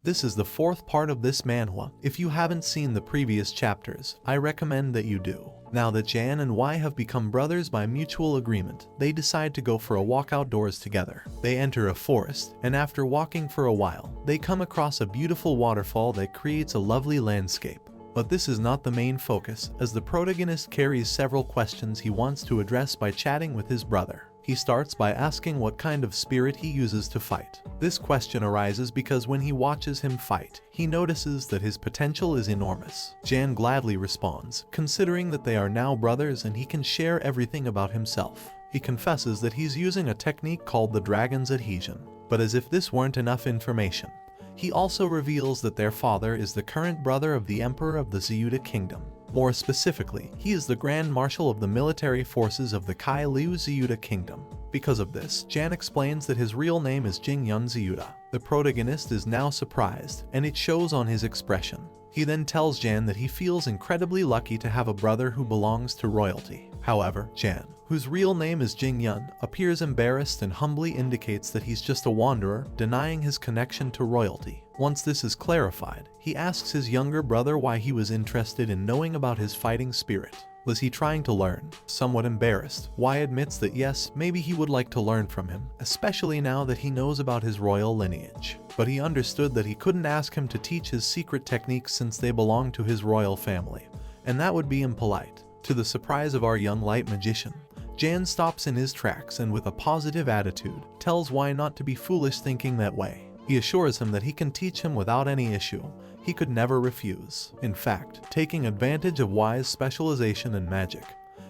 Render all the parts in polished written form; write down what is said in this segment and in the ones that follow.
This is the fourth part of this manhwa. If you haven't seen the previous chapters, I recommend that you do. Now that Jan and Y have become brothers by mutual agreement, they decide to go for a walk outdoors together. They enter a forest, and after walking for a while, they come across a beautiful waterfall that creates a lovely landscape. But this is not the main focus, as the protagonist carries several questions he wants to address by chatting with his brother. He starts by asking what kind of spirit he uses to fight. This question arises because when he watches him fight, he notices that his potential is enormous. Jan gladly responds, considering that they are now brothers and he can share everything about himself. He confesses that he's using a technique called the Dragon's Adhesion. But as if this weren't enough information, he also reveals that their father is the current brother of the Emperor of the Zuda Kingdom. More specifically, he is the Grand Marshal of the military forces of the Kai Liu Zuda Kingdom. Because of this, Jan explains that his real name is Jingyun Zuda. The protagonist is now surprised, and it shows on his expression. He then tells Jan that he feels incredibly lucky to have a brother who belongs to royalty. However, Jan, whose real name is Jingyun, appears embarrassed and humbly indicates that he's just a wanderer, denying his connection to royalty. Once this is clarified, he asks his younger brother why he was interested in knowing about his fighting spirit. Was he trying to learn? Somewhat embarrassed, Y admits that yes, maybe he would like to learn from him, especially now that he knows about his royal lineage. But he understood that he couldn't ask him to teach his secret techniques since they belong to his royal family, and that would be impolite. To the surprise of our young light magician, Jan stops in his tracks and with a positive attitude, tells Y not to be foolish thinking that way. He assures him that he can teach him without any issue. He could never refuse. In fact, taking advantage of Y's specialization in magic,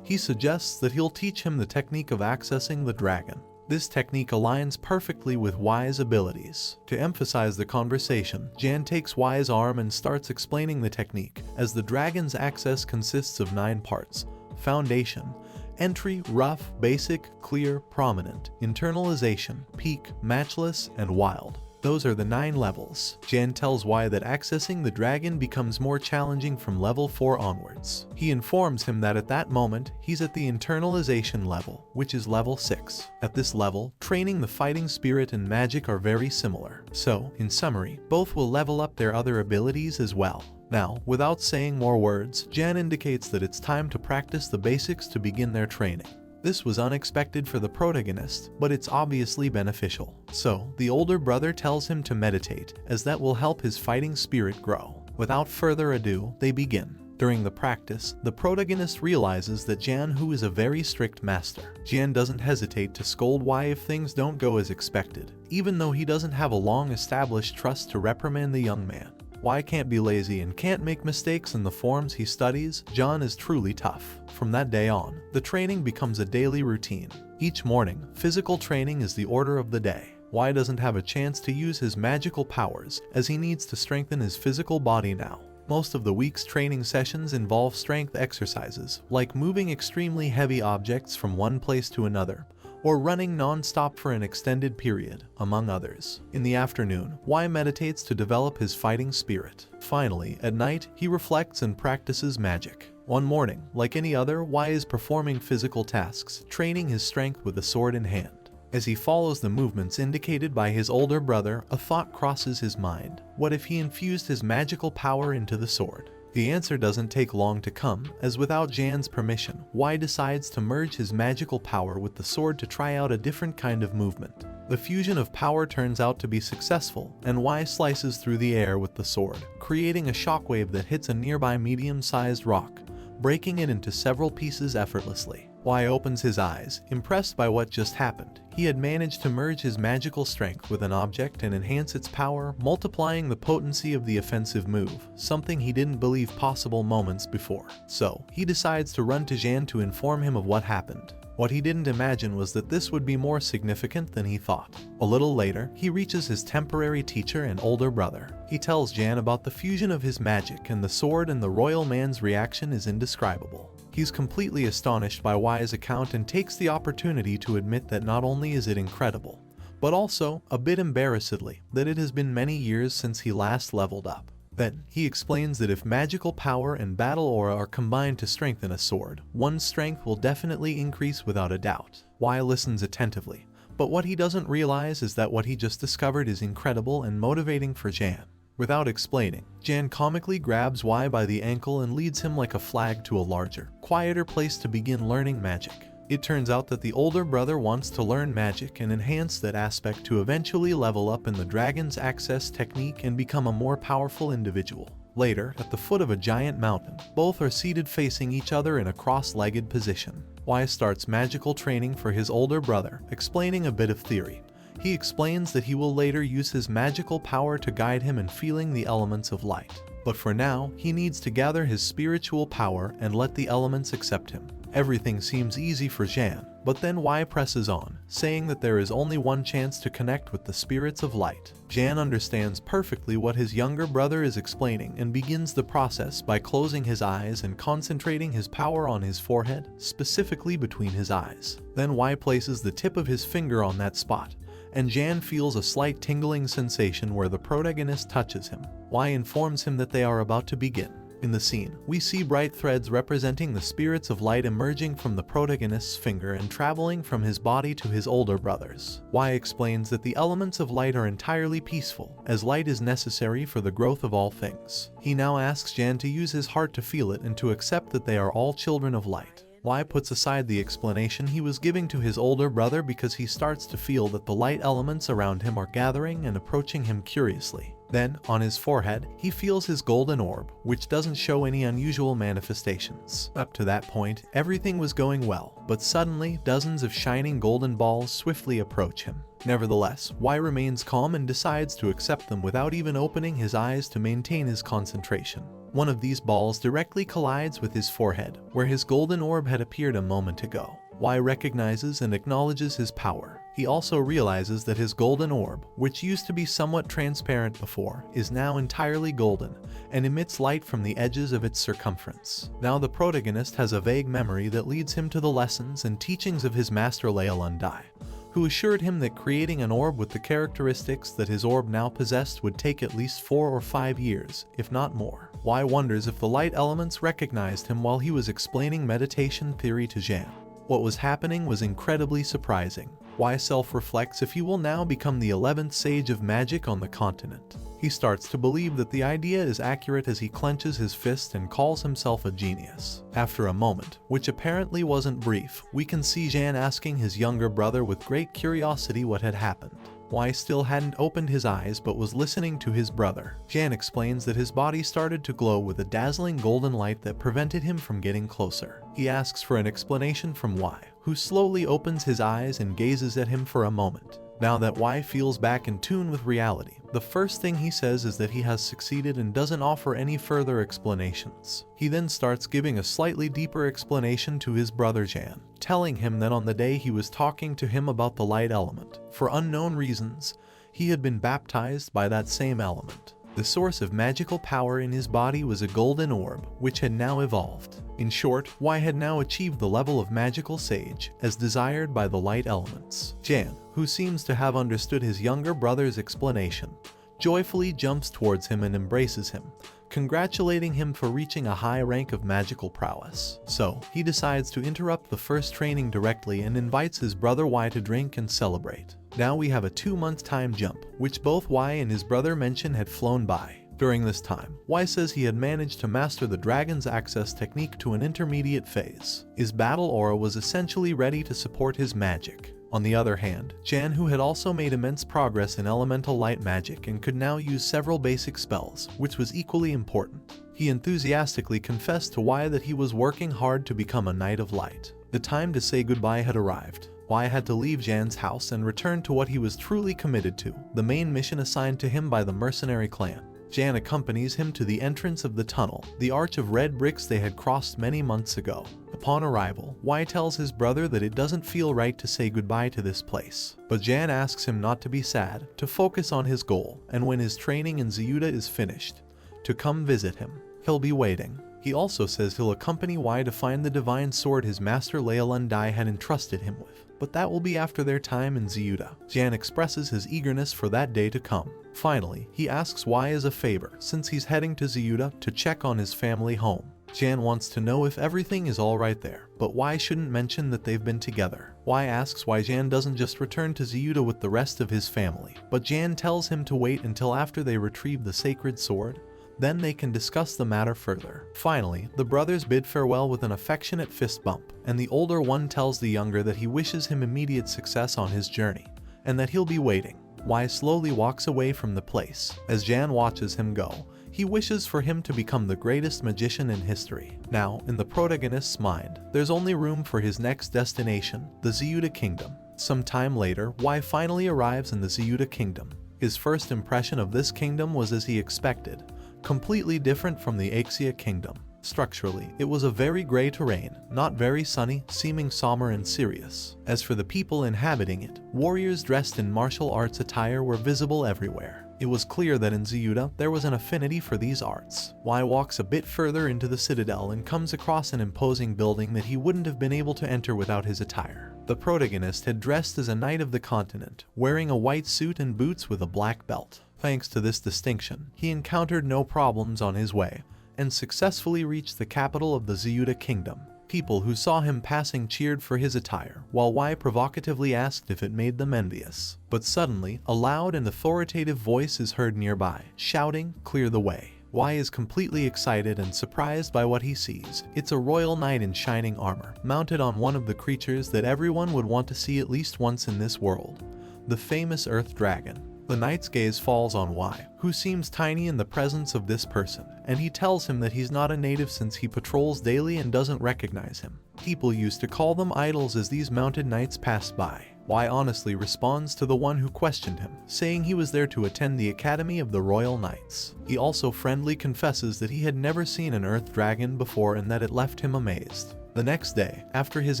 he suggests that he'll teach him the technique of accessing the dragon. This technique aligns perfectly with Y's abilities. To emphasize the conversation, Jan takes Y's arm and starts explaining the technique, as the dragon's access consists of 9 parts: foundation, entry, rough, basic, clear, prominent, internalization, peak, matchless, and wild. Those are the 9 levels. Jan tells Y that accessing the dragon becomes more challenging from level 4 onwards. He informs him that at that moment, he's at the internalization level, which is level 6. At this level, training the fighting spirit and magic are very similar. So, in summary, both will level up their other abilities as well. Now, without saying more words, Jan indicates that it's time to practice the basics to begin their training. This was unexpected for the protagonist, but it's obviously beneficial. So, the older brother tells him to meditate, as that will help his fighting spirit grow. Without further ado, they begin. During the practice, the protagonist realizes that Jan, who is a very strict master. Jan doesn't hesitate to scold Y if things don't go as expected, even though he doesn't have a long-established trust to reprimand the young man. Y can't be lazy and can't make mistakes in the forms he studies. Jan is truly tough. From that day on, the training becomes a daily routine. Each morning, physical training is the order of the day. Y doesn't have a chance to use his magical powers, as he needs to strengthen his physical body now. Most of the week's training sessions involve strength exercises, like moving extremely heavy objects from one place to another, or running non-stop for an extended period, among others. In the afternoon, Y meditates to develop his fighting spirit. Finally, at night, he reflects and practices magic. One morning, like any other, Y is performing physical tasks, training his strength with a sword in hand. As he follows the movements indicated by his older brother, a thought crosses his mind. What if he infused his magical power into the sword? The answer doesn't take long to come, as without Jan's permission, Y decides to merge his magical power with the sword to try out a different kind of movement. The fusion of power turns out to be successful, and Y slices through the air with the sword, creating a shockwave that hits a nearby medium-sized rock, breaking it into several pieces effortlessly. Y opens his eyes, impressed by what just happened. He had managed to merge his magical strength with an object and enhance its power, multiplying the potency of the offensive move, something he didn't believe possible moments before. So, he decides to run to Jan to inform him of what happened. What he didn't imagine was that this would be more significant than he thought. A little later, he reaches his temporary teacher and older brother. He tells Jan about the fusion of his magic and the sword, and the royal man's reaction is indescribable. He's completely astonished by Y's account and takes the opportunity to admit that not only is it incredible, but also, a bit embarrassedly, that it has been many years since he last leveled up. Then, he explains that if magical power and battle aura are combined to strengthen a sword, one's strength will definitely increase without a doubt. Y listens attentively, but what he doesn't realize is that what he just discovered is incredible and motivating for Jan. Without explaining, Jan comically grabs Y by the ankle and leads him like a flag to a larger, quieter place to begin learning magic. It turns out that the older brother wants to learn magic and enhance that aspect to eventually level up in the dragon's access technique and become a more powerful individual. Later, at the foot of a giant mountain, both are seated facing each other in a cross-legged position. Y starts magical training for his older brother, explaining a bit of theory. He explains that he will later use his magical power to guide him in feeling the elements of light. But for now, he needs to gather his spiritual power and let the elements accept him. Everything seems easy for Jan, but then Y presses on, saying that there is only one chance to connect with the spirits of light. Jan understands perfectly what his younger brother is explaining and begins the process by closing his eyes and concentrating his power on his forehead, specifically between his eyes. Then Y places the tip of his finger on that spot, and Jan feels a slight tingling sensation where the protagonist touches him. Y informs him that they are about to begin. In the scene, we see bright threads representing the spirits of light emerging from the protagonist's finger and traveling from his body to his older brother's. Y explains that the elements of light are entirely peaceful, as light is necessary for the growth of all things. He now asks Jan to use his heart to feel it and to accept that they are all children of light. Y puts aside the explanation he was giving to his older brother because he starts to feel that the light elements around him are gathering and approaching him curiously. Then, on his forehead, he feels his golden orb, which doesn't show any unusual manifestations. Up to that point, everything was going well, but suddenly, dozens of shining golden balls swiftly approach him. Nevertheless, Y remains calm and decides to accept them without even opening his eyes to maintain his concentration. One of these balls directly collides with his forehead, where his golden orb had appeared a moment ago. Y recognizes and acknowledges his power. He also realizes that his golden orb, which used to be somewhat transparent before, is now entirely golden and emits light from the edges of its circumference. Now the protagonist has a vague memory that leads him to the lessons and teachings of his master Leolundai, who assured him that creating an orb with the characteristics that his orb now possessed would take at least 4 or 5 years, if not more. Y wonders if the light elements recognized him while he was explaining meditation theory to Jan. What was happening was incredibly surprising. Y self-reflects if he will now become the 11th sage of magic on the continent. He starts to believe that the idea is accurate as he clenches his fist and calls himself a genius. After a moment, which apparently wasn't brief, we can see Jan asking his younger brother with great curiosity what had happened. Y still hadn't opened his eyes but was listening to his brother. Jan explains that his body started to glow with a dazzling golden light that prevented him from getting closer. He asks for an explanation from Y, who slowly opens his eyes and gazes at him for a moment. Now that Y feels back in tune with reality, the first thing he says is that he has succeeded and doesn't offer any further explanations. He then starts giving a slightly deeper explanation to his brother Jan, telling him that on the day he was talking to him about the light element, for unknown reasons, he had been baptized by that same element. The source of magical power in his body was a golden orb, which had now evolved. In short, Y had now achieved the level of magical sage, as desired by the light elements. Jan, who seems to have understood his younger brother's explanation, joyfully jumps towards him and embraces him, congratulating him for reaching a high rank of magical prowess. So, he decides to interrupt the first training directly and invites his brother Y to drink and celebrate. Now we have a 2-month time jump, which both Y and his brother mention had flown by. During this time, Y says he had managed to master the dragon's access technique to an intermediate phase. His battle aura was essentially ready to support his magic. On the other hand, Jan, who had also made immense progress in elemental light magic and could now use several basic spells, which was equally important. He enthusiastically confessed to Y that he was working hard to become a Knight of Light. The time to say goodbye had arrived. Y had to leave Jan's house and return to what he was truly committed to, the main mission assigned to him by the mercenary clan. Jan accompanies him to the entrance of the tunnel, the arch of red bricks they had crossed many months ago. Upon arrival, Y tells his brother that it doesn't feel right to say goodbye to this place. But Jan asks him not to be sad, to focus on his goal, and when his training in Zuda is finished, to come visit him. He'll be waiting. He also says he'll accompany Y to find the divine sword his master Leolundai had entrusted him with, but that will be after their time in Zuda. Jan expresses his eagerness for that day to come. Finally, he asks Y as a favor, since he's heading to Zuda, to check on his family home. Jan wants to know if everything is alright there, but Y shouldn't mention that they've been together. Y asks why Jan doesn't just return to Zuda with the rest of his family, but Jan tells him to wait until after they retrieve the sacred sword. Then they can discuss the matter further. Finally, the brothers bid farewell with an affectionate fist bump, and the older one tells the younger that he wishes him immediate success on his journey, and that he'll be waiting. Y slowly walks away from the place. As Jan watches him go, he wishes for him to become the greatest magician in history. Now, in the protagonist's mind, there's only room for his next destination, the Zuda Kingdom. Some time later, Y finally arrives in the Zuda Kingdom. His first impression of this kingdom was as he expected, completely different from the Axia Kingdom. Structurally, it was a very gray terrain, not very sunny, seeming somber and serious. As for the people inhabiting it, warriors dressed in martial arts attire were visible everywhere. It was clear that in Zuda there was an affinity for these arts. Y walks a bit further into the citadel and comes across an imposing building that he wouldn't have been able to enter without his attire. The protagonist had dressed as a knight of the continent, wearing a white suit and boots with a black belt. Thanks to this distinction, he encountered no problems on his way, and successfully reached the capital of the Zuda Kingdom. People who saw him passing cheered for his attire, while Y provocatively asked if it made them envious. But suddenly, a loud and authoritative voice is heard nearby, shouting, "Clear the way." Y is completely excited and surprised by what he sees. It's a royal knight in shining armor, mounted on one of the creatures that everyone would want to see at least once in this world, the famous Earth Dragon. The knight's gaze falls on Y, who seems tiny in the presence of this person, and he tells him that he's not a native since he patrols daily and doesn't recognize him. People used to call them idols as these mounted knights passed by. Y honestly responds to the one who questioned him, saying he was there to attend the Academy of the Royal Knights. He also friendly confesses that he had never seen an Earth Dragon before and that it left him amazed. The next day, after his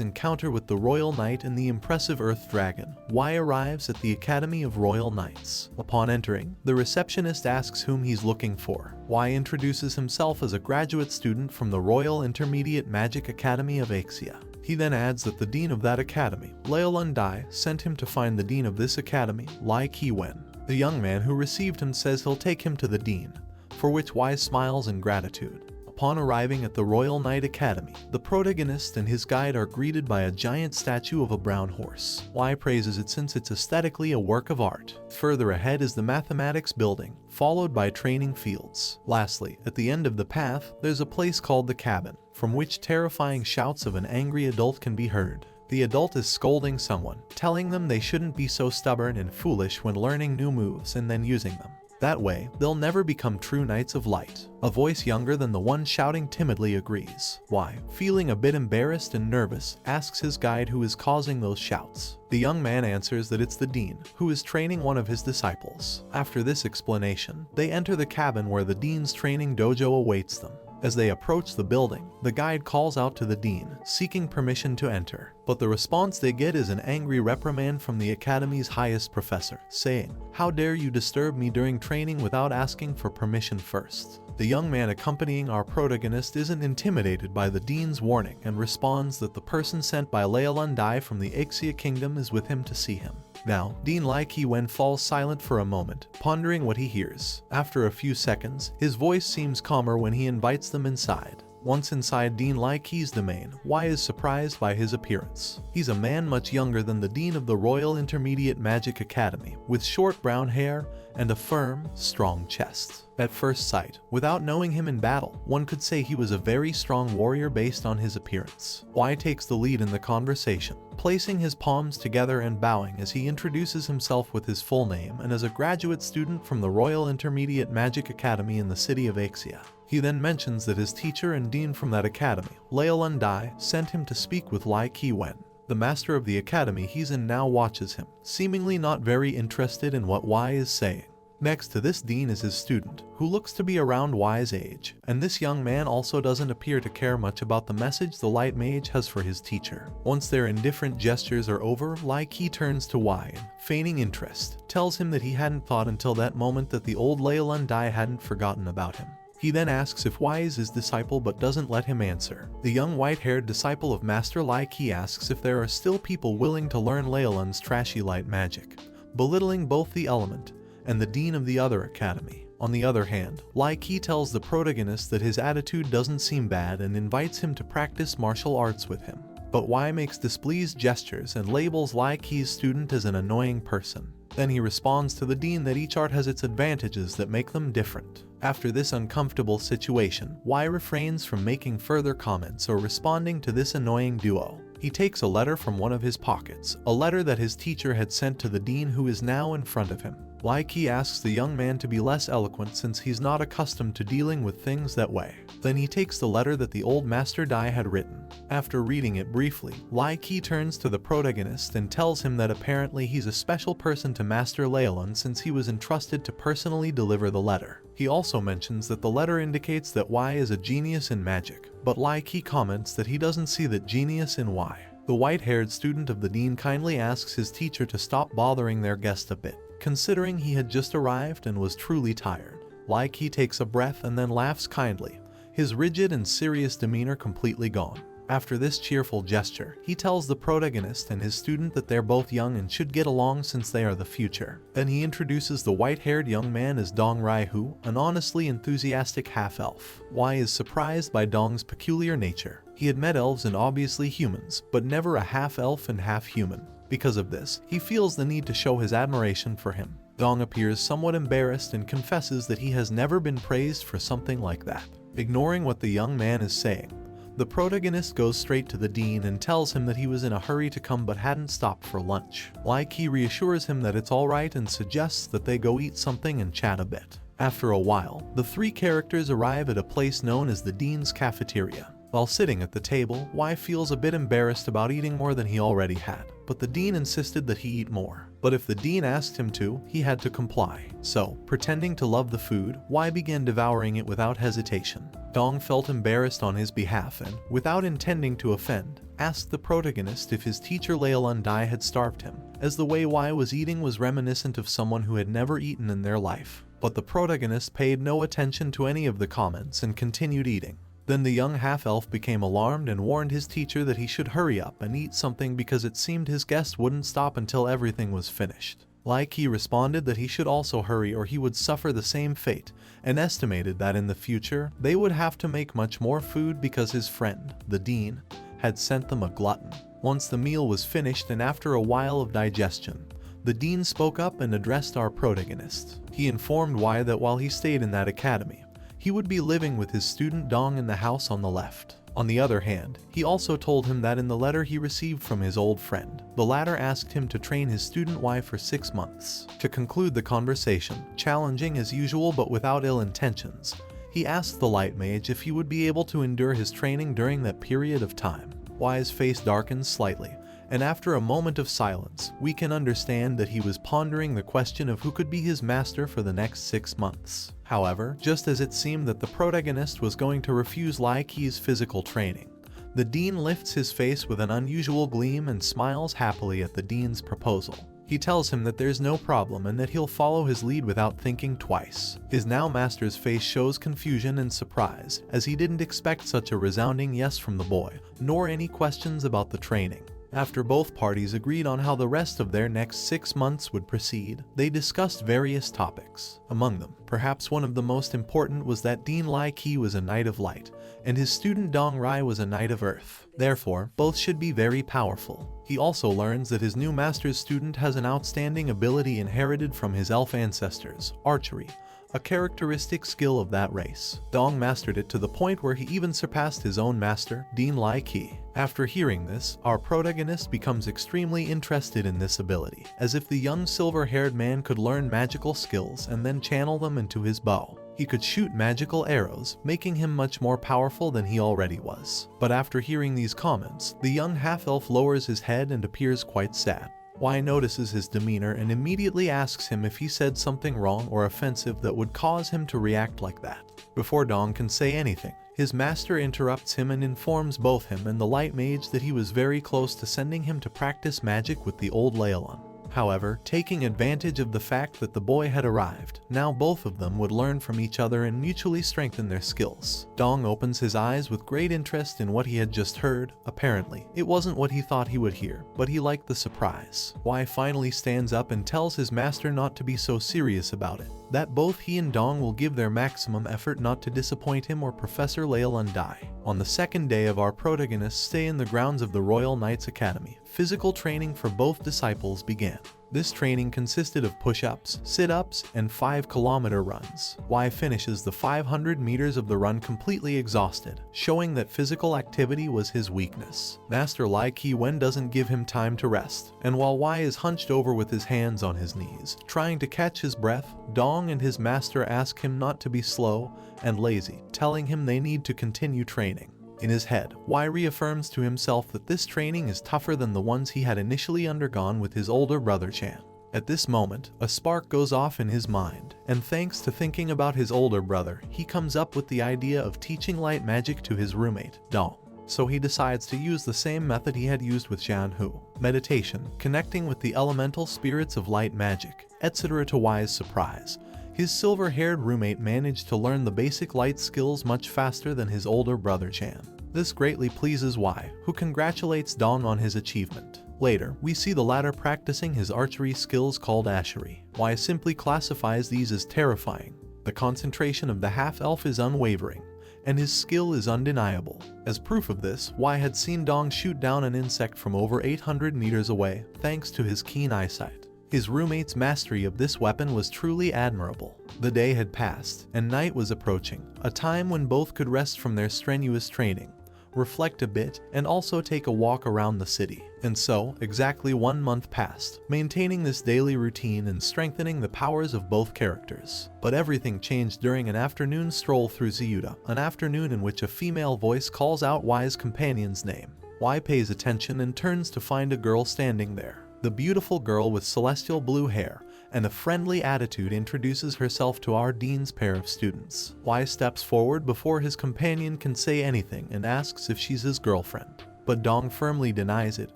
encounter with the Royal Knight and the impressive Earth Dragon, Y arrives at the Academy of Royal Knights. Upon entering, the receptionist asks whom he's looking for. Y introduces himself as a graduate student from the Royal Intermediate Magic Academy of Axia. He then adds that the dean of that academy, Leolun Dai, sent him to find the dean of this academy, Lai Kiwen. The young man who received him says he'll take him to the dean, for which Y smiles in gratitude. Upon arriving at the Royal Knight Academy, the protagonist and his guide are greeted by a giant statue of a brown horse. Y praises it since it's aesthetically a work of art. Further ahead is the mathematics building, followed by training fields. Lastly, at the end of the path, there's a place called the cabin, from which terrifying shouts of an angry adult can be heard. The adult is scolding someone, telling them they shouldn't be so stubborn and foolish when learning new moves and then using them. That way, they'll never become true Knights of Light. A voice younger than the one shouting timidly agrees. Y, feeling a bit embarrassed and nervous, asks his guide who is causing those shouts. The young man answers that it's the dean, who is training one of his disciples. After this explanation, they enter the cabin where the dean's training dojo awaits them. As they approach the building, the guide calls out to the dean, seeking permission to enter. But the response they get is an angry reprimand from the academy's highest professor, saying, "How dare you disturb me during training without asking for permission first?" The young man accompanying our protagonist isn't intimidated by the dean's warning and responds that the person sent by Leolun Dai from the Axia Kingdom is with him to see him. Now, Dean Lai Kiwen falls silent for a moment, pondering what he hears. After a few seconds, his voice seems calmer when he invites them inside. Once inside Dean Lai Ki's domain, Y is surprised by his appearance. He's a man much younger than the dean of the Royal Intermediate Magic Academy, with short brown hair and a firm, strong chest. At first sight, without knowing him in battle, one could say he was a very strong warrior based on his appearance. Y takes the lead in the conversation, placing his palms together and bowing as he introduces himself with his full name and as a graduate student from the Royal Intermediate Magic Academy in the city of Axia. He then mentions that his teacher and dean from that academy, Leolun Dai, sent him to speak with Lai Kiwen. The master of the academy he's in now watches him, seemingly not very interested in what Y is saying. Next to this dean is his student, who looks to be around Y's age, and this young man also doesn't appear to care much about the message the light mage has for his teacher. Once their indifferent gestures are over, Lai Ki turns to Y and, feigning interest, tells him that he hadn't thought until that moment that the old Leolun Dai hadn't forgotten about him. He then asks if Y is his disciple but doesn't let him answer. The young white-haired disciple of Master Lai Ki asks if there are still people willing to learn Leolun's trashy light magic, belittling both the element and the dean of the other academy. On the other hand, Lai Ki tells the protagonist that his attitude doesn't seem bad and invites him to practice martial arts with him. but Y makes displeased gestures and labels Lai Qi's student as an annoying person. Then he responds to the dean that each art has its advantages that make them different. After this uncomfortable situation, Y refrains from making further comments or responding to this annoying duo. He takes a letter from one of his pockets, a letter that his teacher had sent to the dean who is now in front of him. Lai Qi asks the young man to be less eloquent since he's not accustomed to dealing with things that way. Then he takes the letter that the old Master Dai had written. After reading it briefly, Lai Qi turns to the protagonist and tells him that apparently he's a special person to Master Leolun since he was entrusted to personally deliver the letter. He also mentions that the letter indicates that Y is a genius in magic, but Lai Qi comments that he doesn't see that genius in Y. The white-haired student of the dean kindly asks his teacher to stop bothering their guest a bit, considering he had just arrived and was truly tired. Lai Qi takes a breath and then laughs kindly, his rigid and serious demeanor completely gone. After this cheerful gesture, he tells the protagonist and his student that they're both young and should get along since they are the future. Then he introduces the white-haired young man as Dong Raihu, an honestly enthusiastic half-elf. Y is surprised by Dong's peculiar nature. He had met elves and obviously humans, but never a half-elf and half-human. Because of this, he feels the need to show his admiration for him. Dong appears somewhat embarrassed and confesses that he has never been praised for something like that. Ignoring what the young man is saying, the protagonist goes straight to the dean and tells him that he was in a hurry to come but hadn't stopped for lunch. Lai Qi reassures him that it's alright and suggests that they go eat something and chat a bit. After a while, the three characters arrive at a place known as the Dean's Cafeteria. While sitting at the table, Y feels a bit embarrassed about eating more than he already had, but the dean insisted that he eat more. But if the dean asked him to, he had to comply. So, pretending to love the food, Y began devouring it without hesitation. Dong felt embarrassed on his behalf and, without intending to offend, asked the protagonist if his teacher Leolun Dai had starved him, as the way Y was eating was reminiscent of someone who had never eaten in their life. But the protagonist paid no attention to any of the comments and continued eating. Then the young half-elf became alarmed and warned his teacher that he should hurry up and eat something because it seemed his guest wouldn't stop until everything was finished. Lai Qi responded that he should also hurry or he would suffer the same fate, and estimated that in the future, they would have to make much more food because his friend, the dean, had sent them a glutton. Once the meal was finished and after a while of digestion, the dean spoke up and addressed our protagonist. He informed Y that while he stayed in that academy, he would be living with his student Dong in the house on the left. On the other hand, he also told him that in the letter he received from his old friend, the latter asked him to train his student Y for 6 months. To conclude the conversation, challenging as usual but without ill intentions, he asked the light mage if he would be able to endure his training during that period of time. Y's face darkens slightly, and after a moment of silence, we can understand that he was pondering the question of who could be his master for the next 6 months. However, just as it seemed that the protagonist was going to refuse Lai Qi's physical training, the dean lifts his face with an unusual gleam and smiles happily at the dean's proposal. He tells him that there's no problem and that he'll follow his lead without thinking twice. His now master's face shows confusion and surprise, as he didn't expect such a resounding yes from the boy, nor any questions about the training. After both parties agreed on how the rest of their next 6 months would proceed, they discussed various topics. Among them, perhaps one of the most important was that Dean Lai Qi was a Knight of Light, and his student Dong Rai was a Knight of Earth. Therefore, both should be very powerful. He also learns that his new master's student has an outstanding ability inherited from his elf ancestors, archery, a characteristic skill of that race. Dong mastered it to the point where he even surpassed his own master, Dean Lai Qi. After hearing this, our protagonist becomes extremely interested in this ability, as if the young silver-haired man could learn magical skills and then channel them into his bow. He could shoot magical arrows, making him much more powerful than he already was. But after hearing these comments, the young half-elf lowers his head and appears quite sad. Y notices his demeanor and immediately asks him if he said something wrong or offensive that would cause him to react like that. Before Dong can say anything, his master interrupts him and informs both him and the light mage that he was very close to sending him to practice magic with the old Leolun. However, taking advantage of the fact that the boy had arrived, now both of them would learn from each other and mutually strengthen their skills. Dong opens his eyes with great interest in what he had just heard. Apparently, it wasn't what he thought he would hear, but he liked the surprise. Y finally stands up and tells his master not to be so serious about it. that both he and Dong will give their maximum effort not to disappoint him or Professor Leolun die. On the second day of our protagonist's stay in the grounds of the Royal Knights Academy, physical training for both disciples began. This training consisted of push-ups, sit-ups, and 5-kilometer runs. Y finishes the 500 meters of the run completely exhausted, showing that physical activity was his weakness. Master Lai Ki-wen doesn't give him time to rest, and while Y is hunched over with his hands on his knees, trying to catch his breath, Dong and his master ask him not to be slow and lazy, telling him they need to continue training. In his head, Y reaffirms to himself that this training is tougher than the ones he had initially undergone with his older brother Chan. At this moment, a spark goes off in his mind, and thanks to thinking about his older brother, he comes up with the idea of teaching light magic to his roommate, Dong. So he decides to use the same method he had used with Jianhu, meditation, connecting with the elemental spirits of light magic, etc. To Y's surprise, his silver-haired roommate managed to learn the basic light skills much faster than his older brother Chan. This greatly pleases Y, who congratulates Dong on his achievement. Later, we see the latter practicing his archery skills called archery. Y simply classifies these as terrifying. The concentration of the half-elf is unwavering, and his skill is undeniable. As proof of this, Y had seen Dong shoot down an insect from over 800 meters away, thanks to his keen eyesight. His roommate's mastery of this weapon was truly admirable. The day had passed, and night was approaching, a time when both could rest from their strenuous training, reflect a bit, and also take a walk around the city. And so, exactly 1 month passed, maintaining this daily routine and strengthening the powers of both characters. But everything changed during an afternoon stroll through Zuda, an afternoon in which a female voice calls out Y's companion's name. Y pays attention and turns to find a girl standing there. The beautiful girl with celestial blue hair and a friendly attitude introduces herself to our dean's pair of students. Y steps forward before his companion can say anything and asks if she's his girlfriend. But Dong firmly denies it,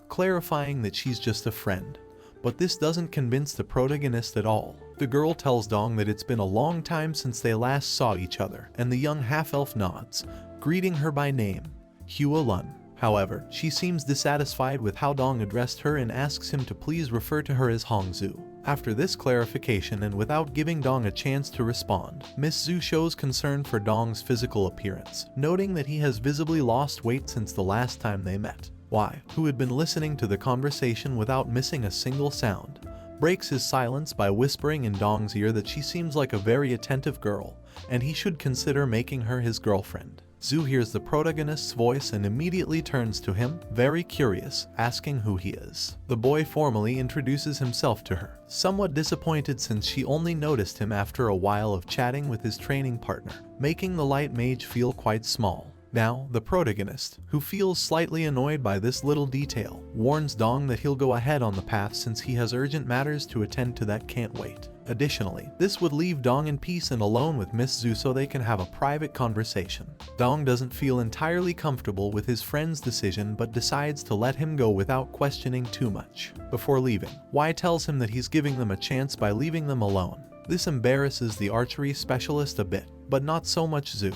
clarifying that she's just a friend. But this doesn't convince the protagonist at all. The girl tells Dong that it's been a long time since they last saw each other, and the young half-elf nods, greeting her by name, Hua Lun. However, she seems dissatisfied with how Dong addressed her and asks him to please refer to her as Hongzhu. After this clarification and without giving Dong a chance to respond, Miss Zhu shows concern for Dong's physical appearance, noting that he has visibly lost weight since the last time they met. Y, who had been listening to the conversation without missing a single sound, breaks his silence by whispering in Dong's ear that she seems like a very attentive girl, and he should consider making her his girlfriend. Zhu hears the protagonist's voice and immediately turns to him, very curious, asking who he is. The boy formally introduces himself to her, somewhat disappointed since she only noticed him after a while of chatting with his training partner, making the light mage feel quite small. Now, the protagonist, who feels slightly annoyed by this little detail, warns Dong that he'll go ahead on the path since he has urgent matters to attend to that can't wait. Additionally, this would leave Dong in peace and alone with Miss Zhu so they can have a private conversation. Dong doesn't feel entirely comfortable with his friend's decision but decides to let him go without questioning too much. Before leaving, Y tells him that he's giving them a chance by leaving them alone. This embarrasses the archery specialist a bit, but not so much Zhu,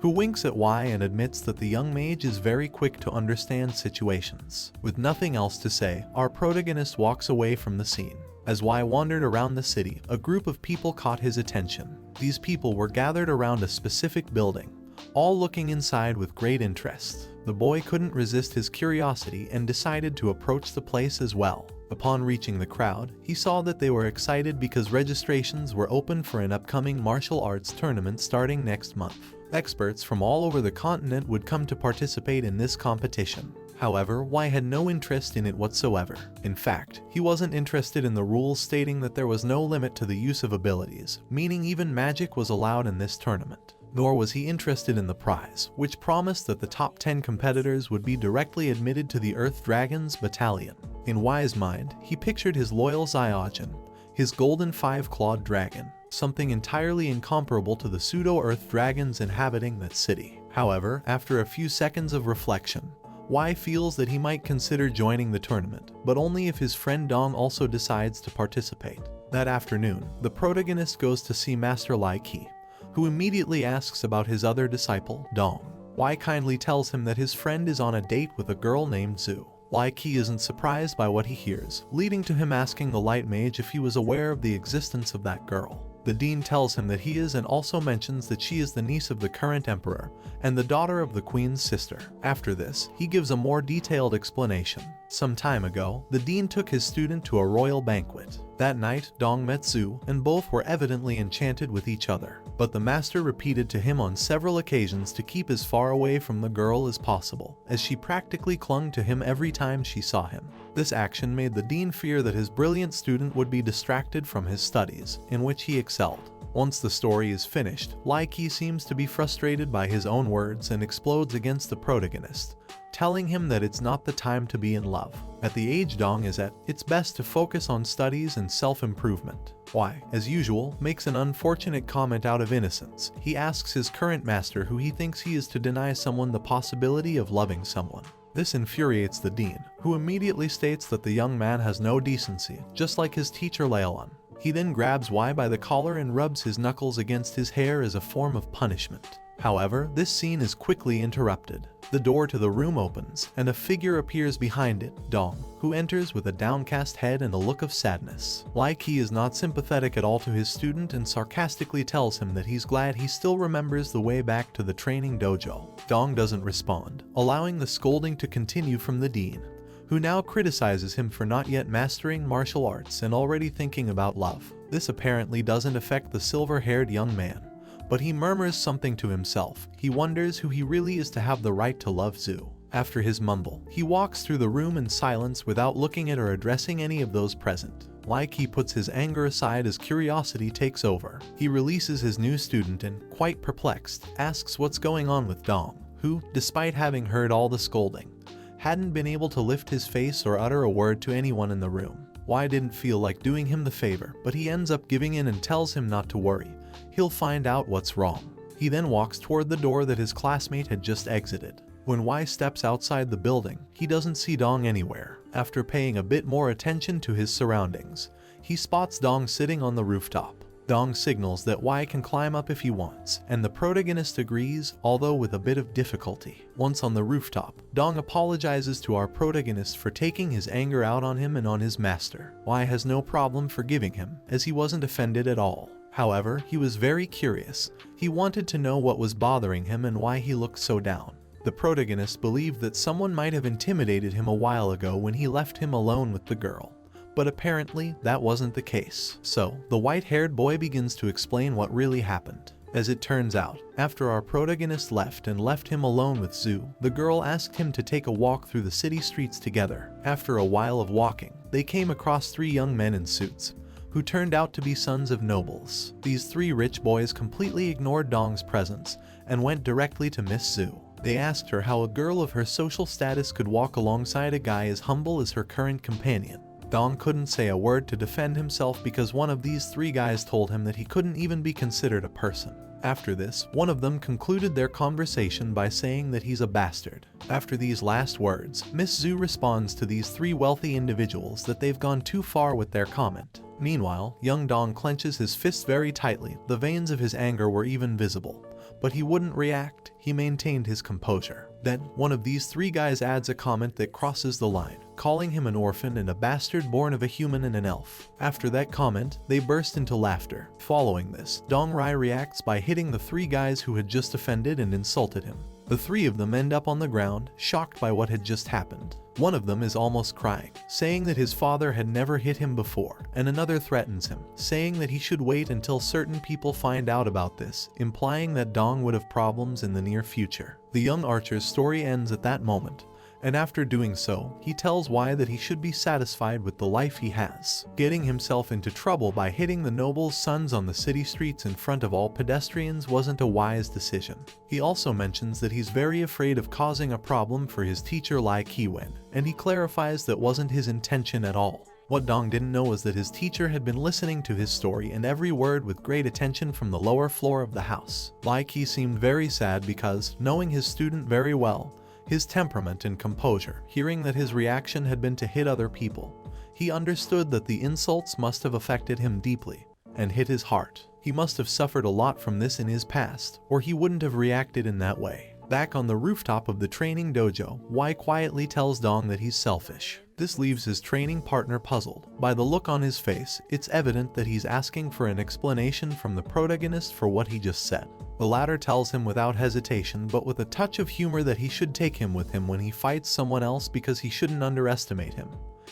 who winks at Y and admits that the young mage is very quick to understand situations. With nothing else to say, our protagonist walks away from the scene. As Y wandered around the city, a group of people caught his attention. These people were gathered around a specific building, all looking inside with great interest. The boy couldn't resist his curiosity and decided to approach the place as well. Upon reaching the crowd, he saw that they were excited because registrations were open for an upcoming martial arts tournament starting next month. Experts from all over the continent would come to participate in this competition. However, Y had no interest in it whatsoever. In fact, he wasn't interested in the rules stating that there was no limit to the use of abilities, meaning even magic was allowed in this tournament. Nor was he interested in the prize, which promised that the top 10 competitors would be directly admitted to the Earth Dragons battalion. In Y's mind, he pictured his loyal Zyojin, his golden 5-clawed dragon, something entirely incomparable to the pseudo-Earth dragons inhabiting that city. However, after a few seconds of reflection, Y feels that he might consider joining the tournament, but only if his friend Dong also decides to participate. That afternoon, the protagonist goes to see Master Lai Ki, who immediately asks about his other disciple, Dong. Y kindly tells him that his friend is on a date with a girl named Zhu. Lai Ki isn't surprised by what he hears, leading to him asking the light mage if he was aware of the existence of that girl. The dean tells him that he is, and also mentions that she is the niece of the current emperor and the daughter of the queen's sister. After this, he gives a more detailed explanation. Some time ago, the dean took his student to a royal banquet. That night, Dong met Zhu, and both were evidently enchanted with each other. But the master repeated to him on several occasions to keep as far away from the girl as possible, as she practically clung to him every time she saw him. This action made the dean fear that his brilliant student would be distracted from his studies, in which he excelled. Once the story is finished, Lai Qi seems to be frustrated by his own words and explodes against the protagonist, telling him that it's not the time to be in love. At the age Dong is at, it's best to focus on studies and self-improvement. Why, as usual, makes an unfortunate comment out of innocence. He asks his current master who he thinks he is to deny someone the possibility of loving someone. This infuriates the dean, who immediately states that the young man has no decency, just like his teacher Leolon. He then grabs Y by the collar and rubs his knuckles against his hair as a form of punishment. However, this scene is quickly interrupted. The door to the room opens, and a figure appears behind it, Dong, who enters with a downcast head and a look of sadness. Lai Qi is not sympathetic at all to his student and sarcastically tells him that he's glad he still remembers the way back to the training dojo. Dong doesn't respond, allowing the scolding to continue from the dean, who now criticizes him for not yet mastering martial arts and already thinking about love. This apparently doesn't affect the silver-haired young man, but he murmurs something to himself. He wonders who he really is to have the right to love Zhu. After his mumble, he walks through the room in silence without looking at or addressing any of those present. Lai Qi puts his anger aside as curiosity takes over. He releases his new student and, quite perplexed, asks what's going on with Dong, who, despite having heard all the scolding, hadn't been able to lift his face or utter a word to anyone in the room. Y didn't feel like doing him the favor, but he ends up giving in and tells him not to worry. He'll find out what's wrong. He then walks toward the door that his classmate had just exited. When Y steps outside the building, he doesn't see Dong anywhere. After paying a bit more attention to his surroundings, he spots Dong sitting on the rooftop. Dong signals that Y can climb up if he wants, and the protagonist agrees, although with a bit of difficulty. Once on the rooftop, Dong apologizes to our protagonist for taking his anger out on him and on his master. Y has no problem forgiving him, as he wasn't offended at all. However, he was very curious. He wanted to know what was bothering him and why he looked so down. The protagonist believed that someone might have intimidated him a while ago when he left him alone with the girl. But apparently, that wasn't the case. So, the white-haired boy begins to explain what really happened. As it turns out, after our protagonist left him alone with Zhu, the girl asked him to take a walk through the city streets together. After a while of walking, they came across 3 young men in suits, who turned out to be sons of nobles. These 3 rich boys completely ignored Dong's presence and went directly to Miss Zhu. They asked her how a girl of her social status could walk alongside a guy as humble as her current companion. Dong couldn't say a word to defend himself because one of these 3 guys told him that he couldn't even be considered a person. After this, one of them concluded their conversation by saying that he's a bastard. After these last words, Miss Zhu responds to these 3 wealthy individuals that they've gone too far with their comment. Meanwhile, young Dong clenches his fists very tightly. The veins of his anger were even visible. But he wouldn't react. He maintained his composure. Then, one of these 3 guys adds a comment that crosses the line, calling him an orphan and a bastard born of a human and an elf. After that comment, they burst into laughter. Following this, Dong Rai reacts by hitting the 3 guys who had just offended and insulted him. The 3 of them end up on the ground, shocked by what had just happened. One of them is almost crying, saying that his father had never hit him before, and another threatens him, saying that he should wait until certain people find out about this, implying that Dong would have problems in the near future. The young archer's story ends at that moment, and after doing so, he tells Y that he should be satisfied with the life he has. Getting himself into trouble by hitting the noble's sons on the city streets in front of all pedestrians wasn't a wise decision. He also mentions that he's very afraid of causing a problem for his teacher Lai Qiwen, and he clarifies that wasn't his intention at all. What Dong didn't know was that his teacher had been listening to his story and every word with great attention from the lower floor of the house. Lai Qi seemed very sad because, knowing his student very well, his temperament and composure, hearing that his reaction had been to hit other people, he understood that the insults must have affected him deeply and hit his heart. He must have suffered a lot from this in his past, or he wouldn't have reacted in that way. Back on the rooftop of the training dojo, Y quietly tells Dong that he's selfish. This leaves his training partner puzzled. By the look on his face, it's evident that he's asking for an explanation from the protagonist for what he just said. The latter tells him without hesitation, but with a touch of humor, that he should take him with him when he fights someone else because he shouldn't underestimate him.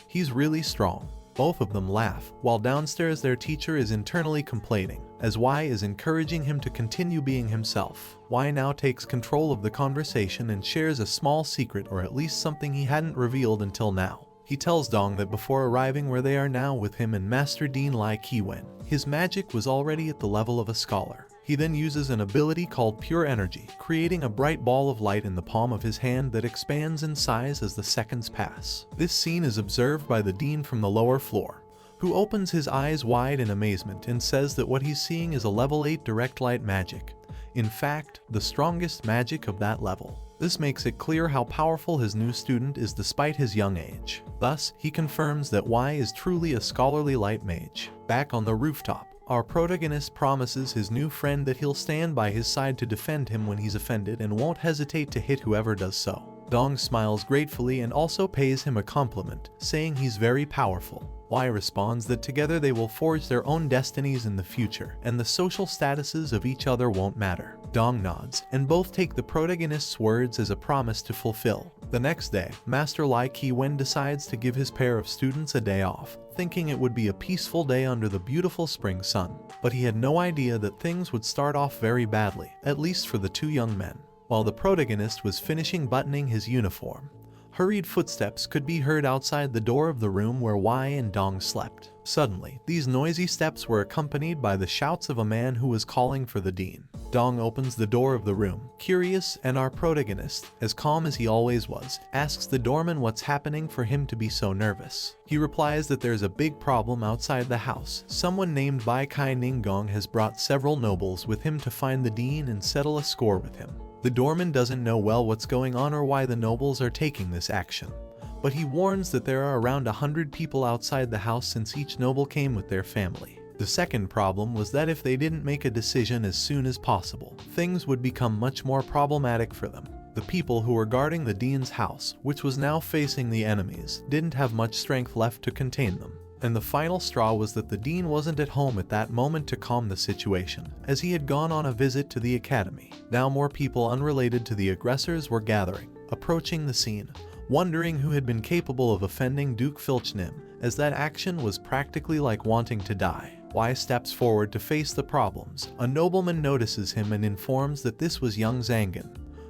He's really strong. Both of them laugh, while downstairs their teacher is internally complaining, as Y is encouraging him to continue being himself. Y now takes control of the conversation and shares a small secret, or at least something he hadn't revealed until now. He tells Dong that before arriving where they are now with him and Master Dean Lai Kiwen, his magic was already at the level of a scholar. He then uses an ability called Pure Energy, creating a bright ball of light in the palm of his hand that expands in size as the seconds pass. This scene is observed by the dean from the lower floor, who opens his eyes wide in amazement and says that what he's seeing is a level 8 direct light magic. In fact, the strongest magic of that level. This makes it clear how powerful his new student is despite his young age. Thus, he confirms that Y is truly a scholarly light mage. Back on the rooftop, our protagonist promises his new friend that he'll stand by his side to defend him when he's offended and won't hesitate to hit whoever does so. Dong smiles gratefully and also pays him a compliment, saying he's very powerful. Y responds that together they will forge their own destinies in the future, and the social statuses of each other won't matter. Dong nods, and both take the protagonist's words as a promise to fulfill. The next day, Master Lai Kiwen decides to give his pair of students a day off, thinking it would be a peaceful day under the beautiful spring sun. But he had no idea that things would start off very badly, at least for the two young men. While the protagonist was finishing buttoning his uniform, hurried footsteps could be heard outside the door of the room where Y and Dong slept. Suddenly, these noisy steps were accompanied by the shouts of a man who was calling for the dean. Dong opens the door of the room, curious, and our protagonist, as calm as he always was, asks the doorman what's happening for him to be so nervous. He replies that there's a big problem outside the house. Someone named Bai Kai Ninggong has brought several nobles with him to find the dean and settle a score with him. The doorman doesn't know well what's going on or why the nobles are taking this action, but he warns that there are around 100 people outside the house since each noble came with their family. The second problem was that if they didn't make a decision as soon as possible, things would become much more problematic for them. The people who were guarding the dean's house, which was now facing the enemies, didn't have much strength left to contain them. And the final straw was that the dean wasn't at home at that moment to calm the situation, as he had gone on a visit to the academy. Now more people unrelated to the aggressors were gathering, approaching the scene, wondering who had been capable of offending Duke Filchnim, as that action was practically like wanting to die. Y steps forward to face the problems. A nobleman notices him and informs that this was young Zhang,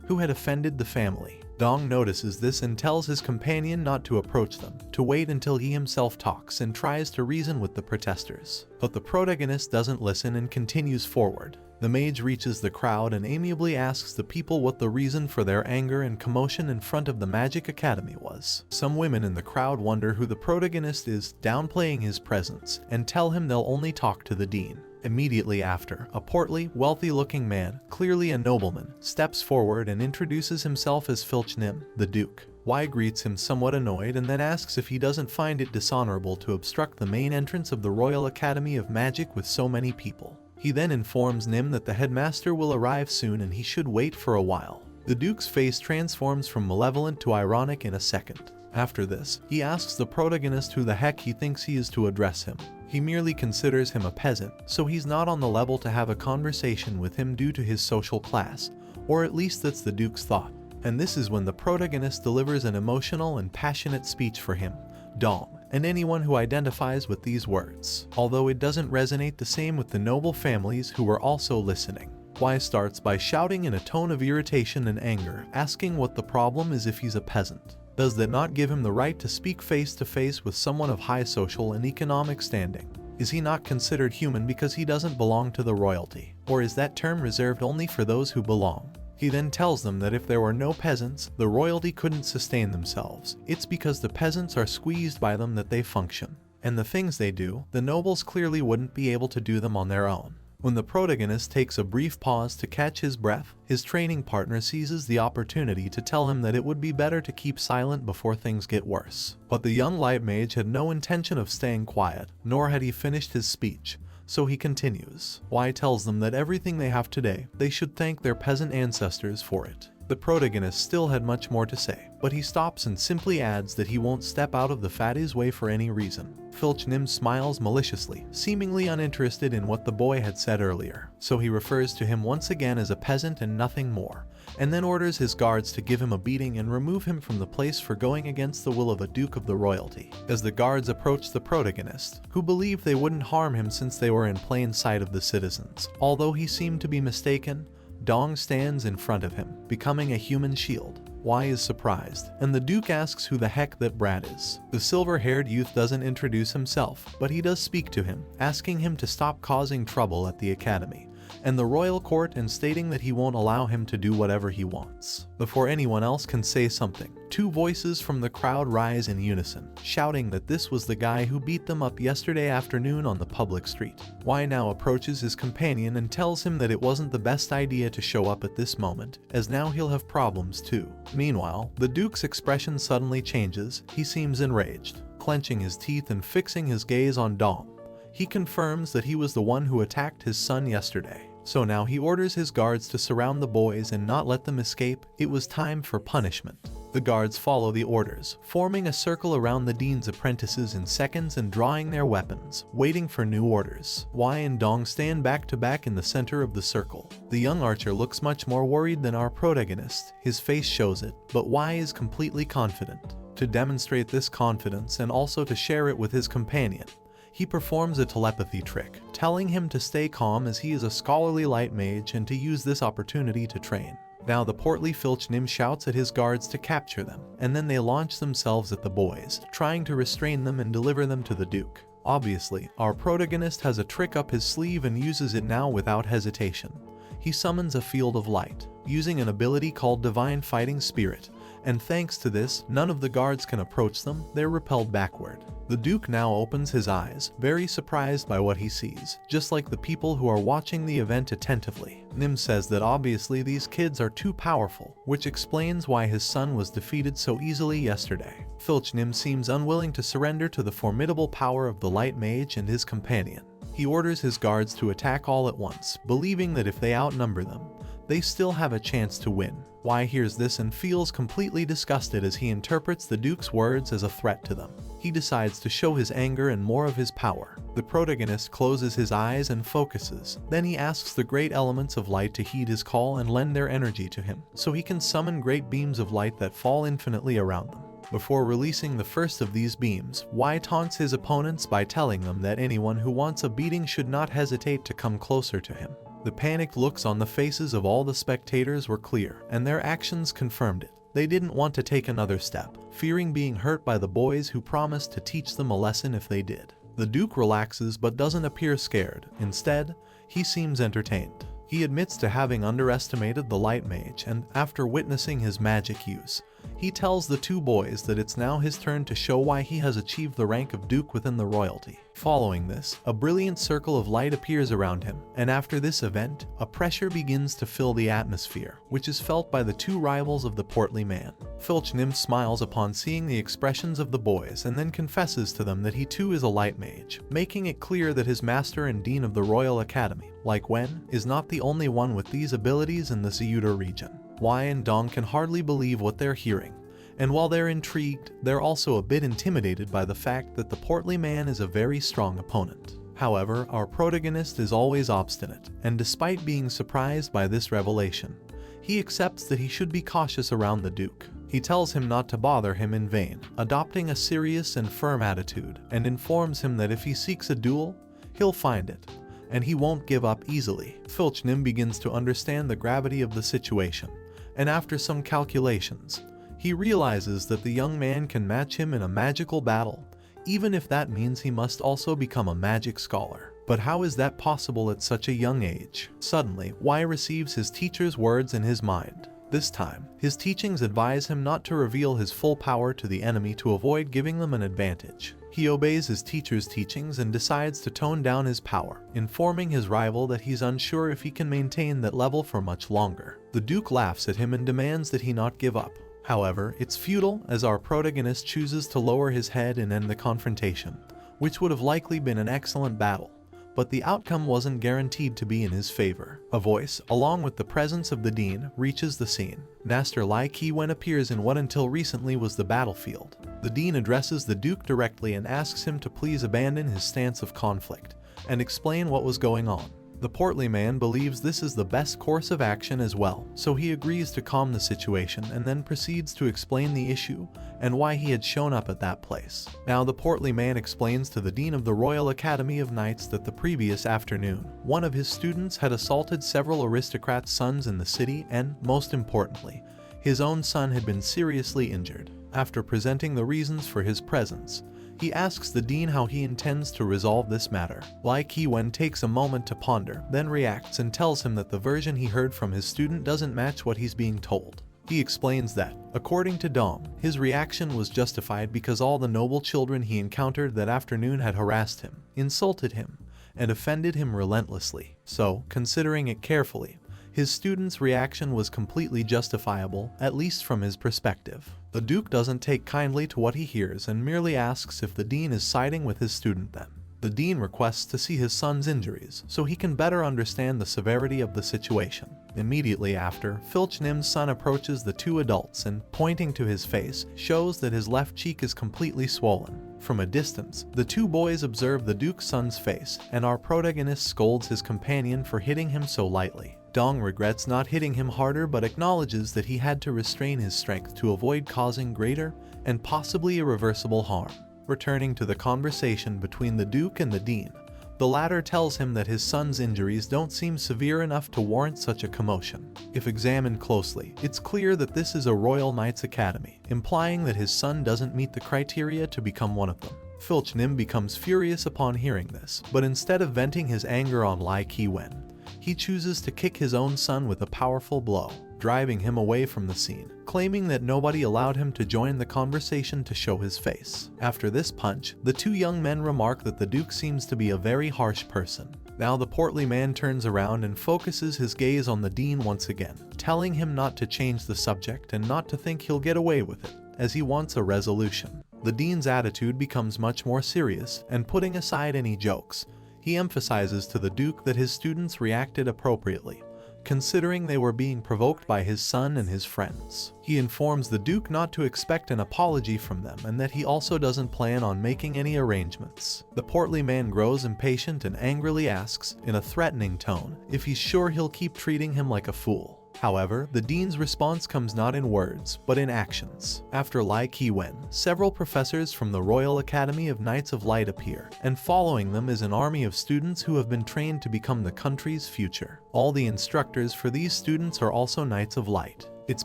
who had offended the family. Dong notices this and tells his companion not to approach them, to wait until he himself talks and tries to reason with the protesters. But the protagonist doesn't listen and continues forward. The mage reaches the crowd and amiably asks the people what the reason for their anger and commotion in front of the Magic Academy was. Some women in the crowd wonder who the protagonist is, downplaying his presence, and tell him they'll only talk to the dean. Immediately after, a portly, wealthy-looking man, clearly a nobleman, steps forward and introduces himself as Filchnim, the Duke. Y greets him somewhat annoyed and then asks if he doesn't find it dishonorable to obstruct the main entrance of the Royal Academy of Magic with so many people. He then informs Nim that the headmaster will arrive soon and he should wait for a while. The Duke's face transforms from malevolent to ironic in a second. After this, he asks the protagonist who the heck he thinks he is to address him. He merely considers him a peasant, so he's not on the level to have a conversation with him due to his social class, or at least that's the Duke's thought. And this is when the protagonist delivers an emotional and passionate speech for him, Dong, and anyone who identifies with these words. Although it doesn't resonate the same with the noble families who were also listening. Y starts by shouting in a tone of irritation and anger, asking what the problem is if he's a peasant. Does that not give him the right to speak face to face with someone of high social and economic standing? Is he not considered human because he doesn't belong to the royalty? Or is that term reserved only for those who belong? He then tells them that if there were no peasants, the royalty couldn't sustain themselves. It's because the peasants are squeezed by them that they function. And the things they do, the nobles clearly wouldn't be able to do them on their own. When the protagonist takes a brief pause to catch his breath, his training partner seizes the opportunity to tell him that it would be better to keep silent before things get worse. But the young light mage had no intention of staying quiet, nor had he finished his speech, so he continues. Y tells them that everything they have today, they should thank their peasant ancestors for it. The protagonist still had much more to say, but he stops and simply adds that he won't step out of the fatty's way for any reason. Filch Nim smiles maliciously, seemingly uninterested in what the boy had said earlier, so he refers to him once again as a peasant and nothing more, and then orders his guards to give him a beating and remove him from the place for going against the will of a duke of the royalty. As the guards approach the protagonist, who believed they wouldn't harm him since they were in plain sight of the citizens, although he seemed to be mistaken, Dong stands in front of him, becoming a human shield. Y is surprised, and the Duke asks who the heck that brat is. The silver-haired youth doesn't introduce himself, but he does speak to him, asking him to stop causing trouble at the academy and the royal court and stating that he won't allow him to do whatever he wants. Before anyone else can say something, two voices from the crowd rise in unison, shouting that this was the guy who beat them up yesterday afternoon on the public street. Y now approaches his companion and tells him that it wasn't the best idea to show up at this moment, as now he'll have problems too. Meanwhile, the Duke's expression suddenly changes. He seems enraged, clenching his teeth and fixing his gaze on Dong. He confirms that he was the one who attacked his son yesterday. So now he orders his guards to surround the boys and not let them escape. It was time for punishment. The guards follow the orders, forming a circle around the dean's apprentices in seconds and drawing their weapons, waiting for new orders. Y and Dong stand back to back in the center of the circle. The young archer looks much more worried than our protagonist. His face shows it, but Y is completely confident. To demonstrate this confidence and also to share it with his companion, he performs a telepathy trick, telling him to stay calm as he is a scholarly light mage and to use this opportunity to train. Now the portly Filch Nim shouts at his guards to capture them, and then they launch themselves at the boys, trying to restrain them and deliver them to the Duke. Obviously, our protagonist has a trick up his sleeve and uses it now without hesitation. He summons a field of light, using an ability called Divine Fighting Spirit, and thanks to this, none of the guards can approach them. They're repelled backward. The Duke now opens his eyes, very surprised by what he sees, just like the people who are watching the event attentively. Nim says that obviously these kids are too powerful, which explains why his son was defeated so easily yesterday. Filch Nim seems unwilling to surrender to the formidable power of the light mage and his companion. He orders his guards to attack all at once, believing that if they outnumber them, they still have a chance to win. Y hears this and feels completely disgusted as he interprets the Duke's words as a threat to them. He decides to show his anger and more of his power. The protagonist closes his eyes and focuses. Then he asks the great elements of light to heed his call and lend their energy to him, so he can summon great beams of light that fall infinitely around them. Before releasing the first of these beams, Y taunts his opponents by telling them that anyone who wants a beating should not hesitate to come closer to him. The panicked looks on the faces of all the spectators were clear, and their actions confirmed it. They didn't want to take another step, fearing being hurt by the boys who promised to teach them a lesson if they did. The Duke relaxes but doesn't appear scared. Instead, he seems entertained. He admits to having underestimated the light mage, and after witnessing his magic use, he tells the two boys that it's now his turn to show why he has achieved the rank of Duke within the royalty. Following this, a brilliant circle of light appears around him, and after this event, a pressure begins to fill the atmosphere, which is felt by the two rivals of the portly man. Filch Nim smiles upon seeing the expressions of the boys and then confesses to them that he too is a light mage, making it clear that his master and dean of the Royal Academy, like Wen, is not the only one with these abilities in the Zuda region. Y and Dong can hardly believe what they're hearing, and while they're intrigued, they're also a bit intimidated by the fact that the portly man is a very strong opponent. However, our protagonist is always obstinate, and despite being surprised by this revelation, he accepts that he should be cautious around the Duke. He tells him not to bother him in vain, adopting a serious and firm attitude, and informs him that if he seeks a duel, he'll find it, and he won't give up easily. Filch Nim begins to understand the gravity of the situation, and after some calculations, he realizes that the young man can match him in a magical battle, even if that means he must also become a magic scholar. But how is that possible at such a young age? Suddenly, Y receives his teacher's words in his mind. This time, his teachings advise him not to reveal his full power to the enemy to avoid giving them an advantage. He obeys his teacher's teachings and decides to tone down his power, informing his rival that he's unsure if he can maintain that level for much longer. The Duke laughs at him and demands that he not give up. However, it's futile as our protagonist chooses to lower his head and end the confrontation, which would have likely been an excellent battle, but the outcome wasn't guaranteed to be in his favor. A voice, along with the presence of the dean, reaches the scene. Master Lai Ki-wen appears in what until recently was the battlefield. The dean addresses the duke directly and asks him to please abandon his stance of conflict and explain what was going on. The portly man believes this is the best course of action as well, so he agrees to calm the situation and then proceeds to explain the issue and why he had shown up at that place. Now the portly man explains to the dean of the Royal Academy of Knights that the previous afternoon, one of his students had assaulted several aristocrats' sons in the city and, most importantly, his own son had been seriously injured. After presenting the reasons for his presence, he asks the dean how he intends to resolve this matter. Lai Ki-wen takes a moment to ponder, then reacts and tells him that the version he heard from his student doesn't match what he's being told. He explains that, according to Dong, his reaction was justified because all the noble children he encountered that afternoon had harassed him, insulted him, and offended him relentlessly. So, considering it carefully, his student's reaction was completely justifiable, at least from his perspective. The duke doesn't take kindly to what he hears and merely asks if the dean is siding with his student then. The dean requests to see his son's injuries so he can better understand the severity of the situation. Immediately after, Filch Nim's son approaches the two adults and, pointing to his face, shows that his left cheek is completely swollen. From a distance, the two boys observe the duke's son's face, and our protagonist scolds his companion for hitting him so lightly. Dong regrets not hitting him harder but acknowledges that he had to restrain his strength to avoid causing greater and possibly irreversible harm. Returning to the conversation between the duke and the dean, the latter tells him that his son's injuries don't seem severe enough to warrant such a commotion. If examined closely, it's clear that this is a Royal Knights Academy, implying that his son doesn't meet the criteria to become one of them. Filch Nim becomes furious upon hearing this, but instead of venting his anger on Lai Ki-wen, he chooses to kick his own son with a powerful blow, driving him away from the scene, claiming that nobody allowed him to join the conversation to show his face. After this punch, the two young men remark that the duke seems to be a very harsh person. Now the portly man turns around and focuses his gaze on the dean once again, telling him not to change the subject and not to think he'll get away with it, as he wants a resolution. The dean's attitude becomes much more serious, and putting aside any jokes, he emphasizes to the duke that his students reacted appropriately, considering they were being provoked by his son and his friends. He informs the duke not to expect an apology from them and that he also doesn't plan on making any arrangements. The portly man grows impatient and angrily asks, in a threatening tone, if he's sure he'll keep treating him like a fool. However, the dean's response comes not in words, but in actions. After Lai Ki-wen, several professors from the Royal Academy of Knights of Light appear, and following them is an army of students who have been trained to become the country's future. All the instructors for these students are also Knights of Light. It's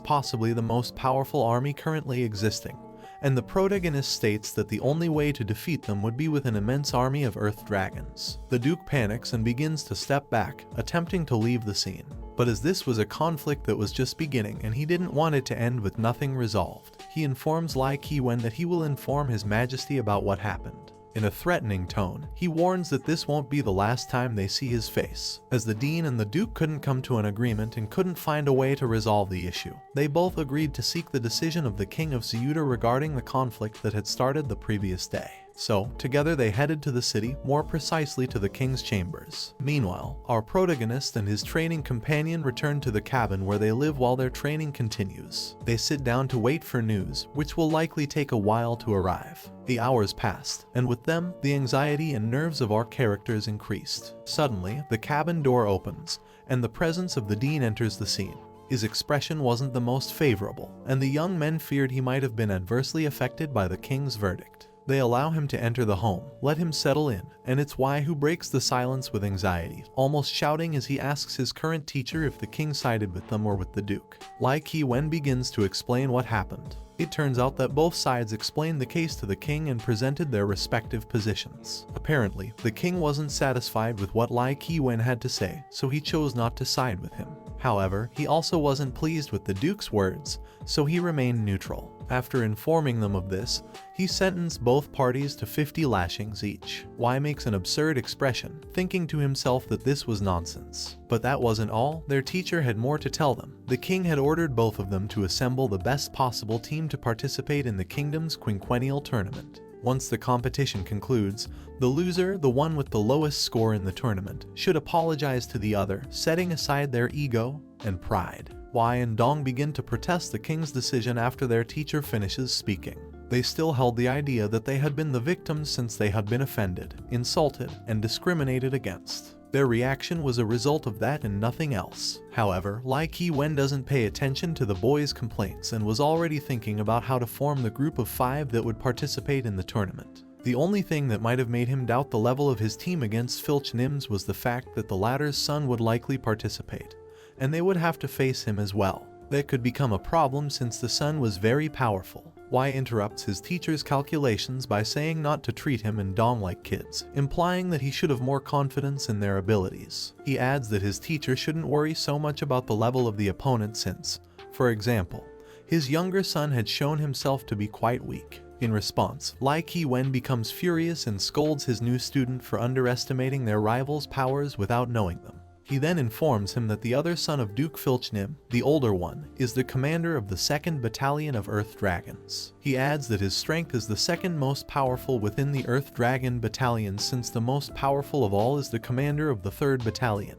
possibly the most powerful army currently existing, and the protagonist states that the only way to defeat them would be with an immense army of earth dragons. The duke panics and begins to step back, attempting to leave the scene. But as this was a conflict that was just beginning and he didn't want it to end with nothing resolved, he informs Lai Ki-wen that he will inform His Majesty about what happened. In a threatening tone, he warns that this won't be the last time they see his face. As the dean and the duke couldn't come to an agreement and couldn't find a way to resolve the issue, they both agreed to seek the decision of the king of Zuda regarding the conflict that had started the previous day. So, together they headed to the city, more precisely to the king's chambers. Meanwhile, our protagonist and his training companion return to the cabin where they live while their training continues. They sit down to wait for news, which will likely take a while to arrive. The hours passed, and with them, the anxiety and nerves of our characters increased. Suddenly, the cabin door opens, and the presence of the dean enters the scene. His expression wasn't the most favorable, and the young men feared he might have been adversely affected by the king's verdict. They allow him to enter the home, let him settle in, and it's Wai who breaks the silence with anxiety, almost shouting as he asks his current teacher if the king sided with them or with the duke. Lai Ki-wen begins to explain what happened. It turns out that both sides explained the case to the king and presented their respective positions. Apparently, the king wasn't satisfied with what Lai Ki-wen had to say, so he chose not to side with him. However, he also wasn't pleased with the duke's words, so he remained neutral. After informing them of this, he sentenced both parties to 50 lashings each. Wai makes an absurd expression, thinking to himself that this was nonsense. But that wasn't all. Their teacher had more to tell them. The king had ordered both of them to assemble the best possible team to participate in the kingdom's quinquennial tournament. Once the competition concludes, the loser, the one with the lowest score in the tournament, should apologize to the other, setting aside their ego and pride. Wei and Dong begin to protest the king's decision after their teacher finishes speaking. They still held the idea that they had been the victims since they had been offended, insulted, and discriminated against. Their reaction was a result of that and nothing else. However, Lai Qi-wen doesn't pay attention to the boys' complaints and was already thinking about how to form the group of 5 that would participate in the tournament. The only thing that might have made him doubt the level of his team against Filch Nims was the fact that the latter's son would likely participate, and they would have to face him as well. That could become a problem since the son was very powerful. Wei interrupts his teacher's calculations by saying not to treat him and Dong like kids, implying that he should have more confidence in their abilities. He adds that his teacher shouldn't worry so much about the level of the opponent since, for example, his younger son had shown himself to be quite weak. In response, Lai Qi-wen becomes furious and scolds his new student for underestimating their rival's powers without knowing them. He then informs him that the other son of Duke Filchnim, the older one, is the commander of the 2nd Battalion of Earth Dragons. He adds that his strength is the second most powerful within the Earth Dragon Battalion since the most powerful of all is the commander of the 3rd Battalion,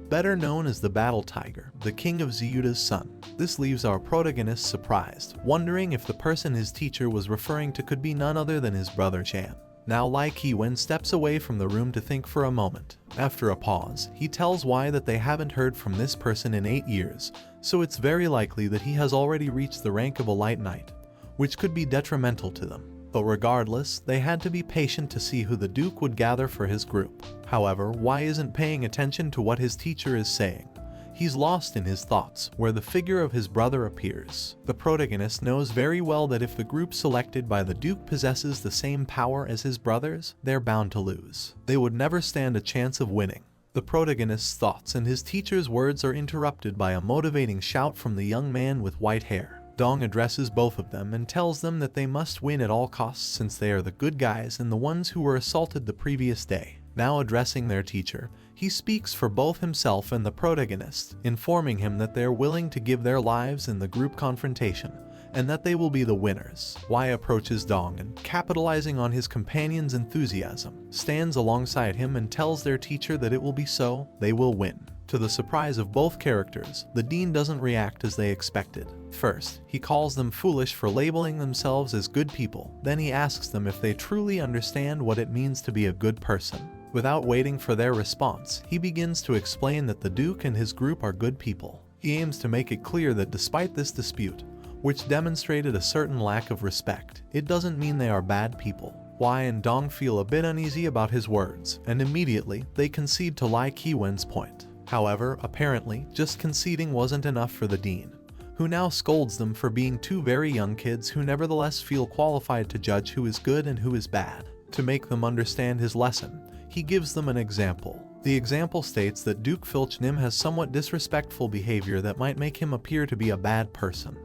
better known as the Battle Tiger, the king of Zuda's son. This leaves our protagonist surprised, wondering if the person his teacher was referring to could be none other than his brother Jan. Now Lai Qi-wen steps away from the room to think for a moment. After a pause, he tells Wei that they haven't heard from this person in 8 years, so it's very likely that he has already reached the rank of a light knight, which could be detrimental to them. But regardless, they had to be patient to see who the Duke would gather for his group. However, Wei isn't paying attention to what his teacher is saying. He's lost in his thoughts, where the figure of his brother appears. The protagonist knows very well that if the group selected by the Duke possesses the same power as his brothers, they're bound to lose. They would never stand a chance of winning. The protagonist's thoughts and his teacher's words are interrupted by a motivating shout from the young man with white hair. Dong addresses both of them and tells them that they must win at all costs since they are the good guys and the ones who were assaulted the previous day. Now addressing their teacher, he speaks for both himself and the protagonist, informing him that they are willing to give their lives in the group confrontation, and that they will be the winners. Wei approaches Dong and, capitalizing on his companion's enthusiasm, stands alongside him and tells their teacher that it will be so, they will win. To the surprise of both characters, the dean doesn't react as they expected. First, he calls them foolish for labeling themselves as good people. Then he asks them if they truly understand what it means to be a good person. Without waiting for their response, he begins to explain that the Duke and his group are good people. He aims to make it clear that despite this dispute, which demonstrated a certain lack of respect, it doesn't mean they are bad people. Wei and Dong feel a bit uneasy about his words, and immediately they concede to Lai Qi-wen's point. However, apparently, just conceding wasn't enough for the dean, who now scolds them for being 2 very young kids who nevertheless feel qualified to judge who is good and who is bad. To make them understand his lesson, he gives them an example. The example states that Duke Filchnim has somewhat disrespectful behavior that might make him appear to be a bad person.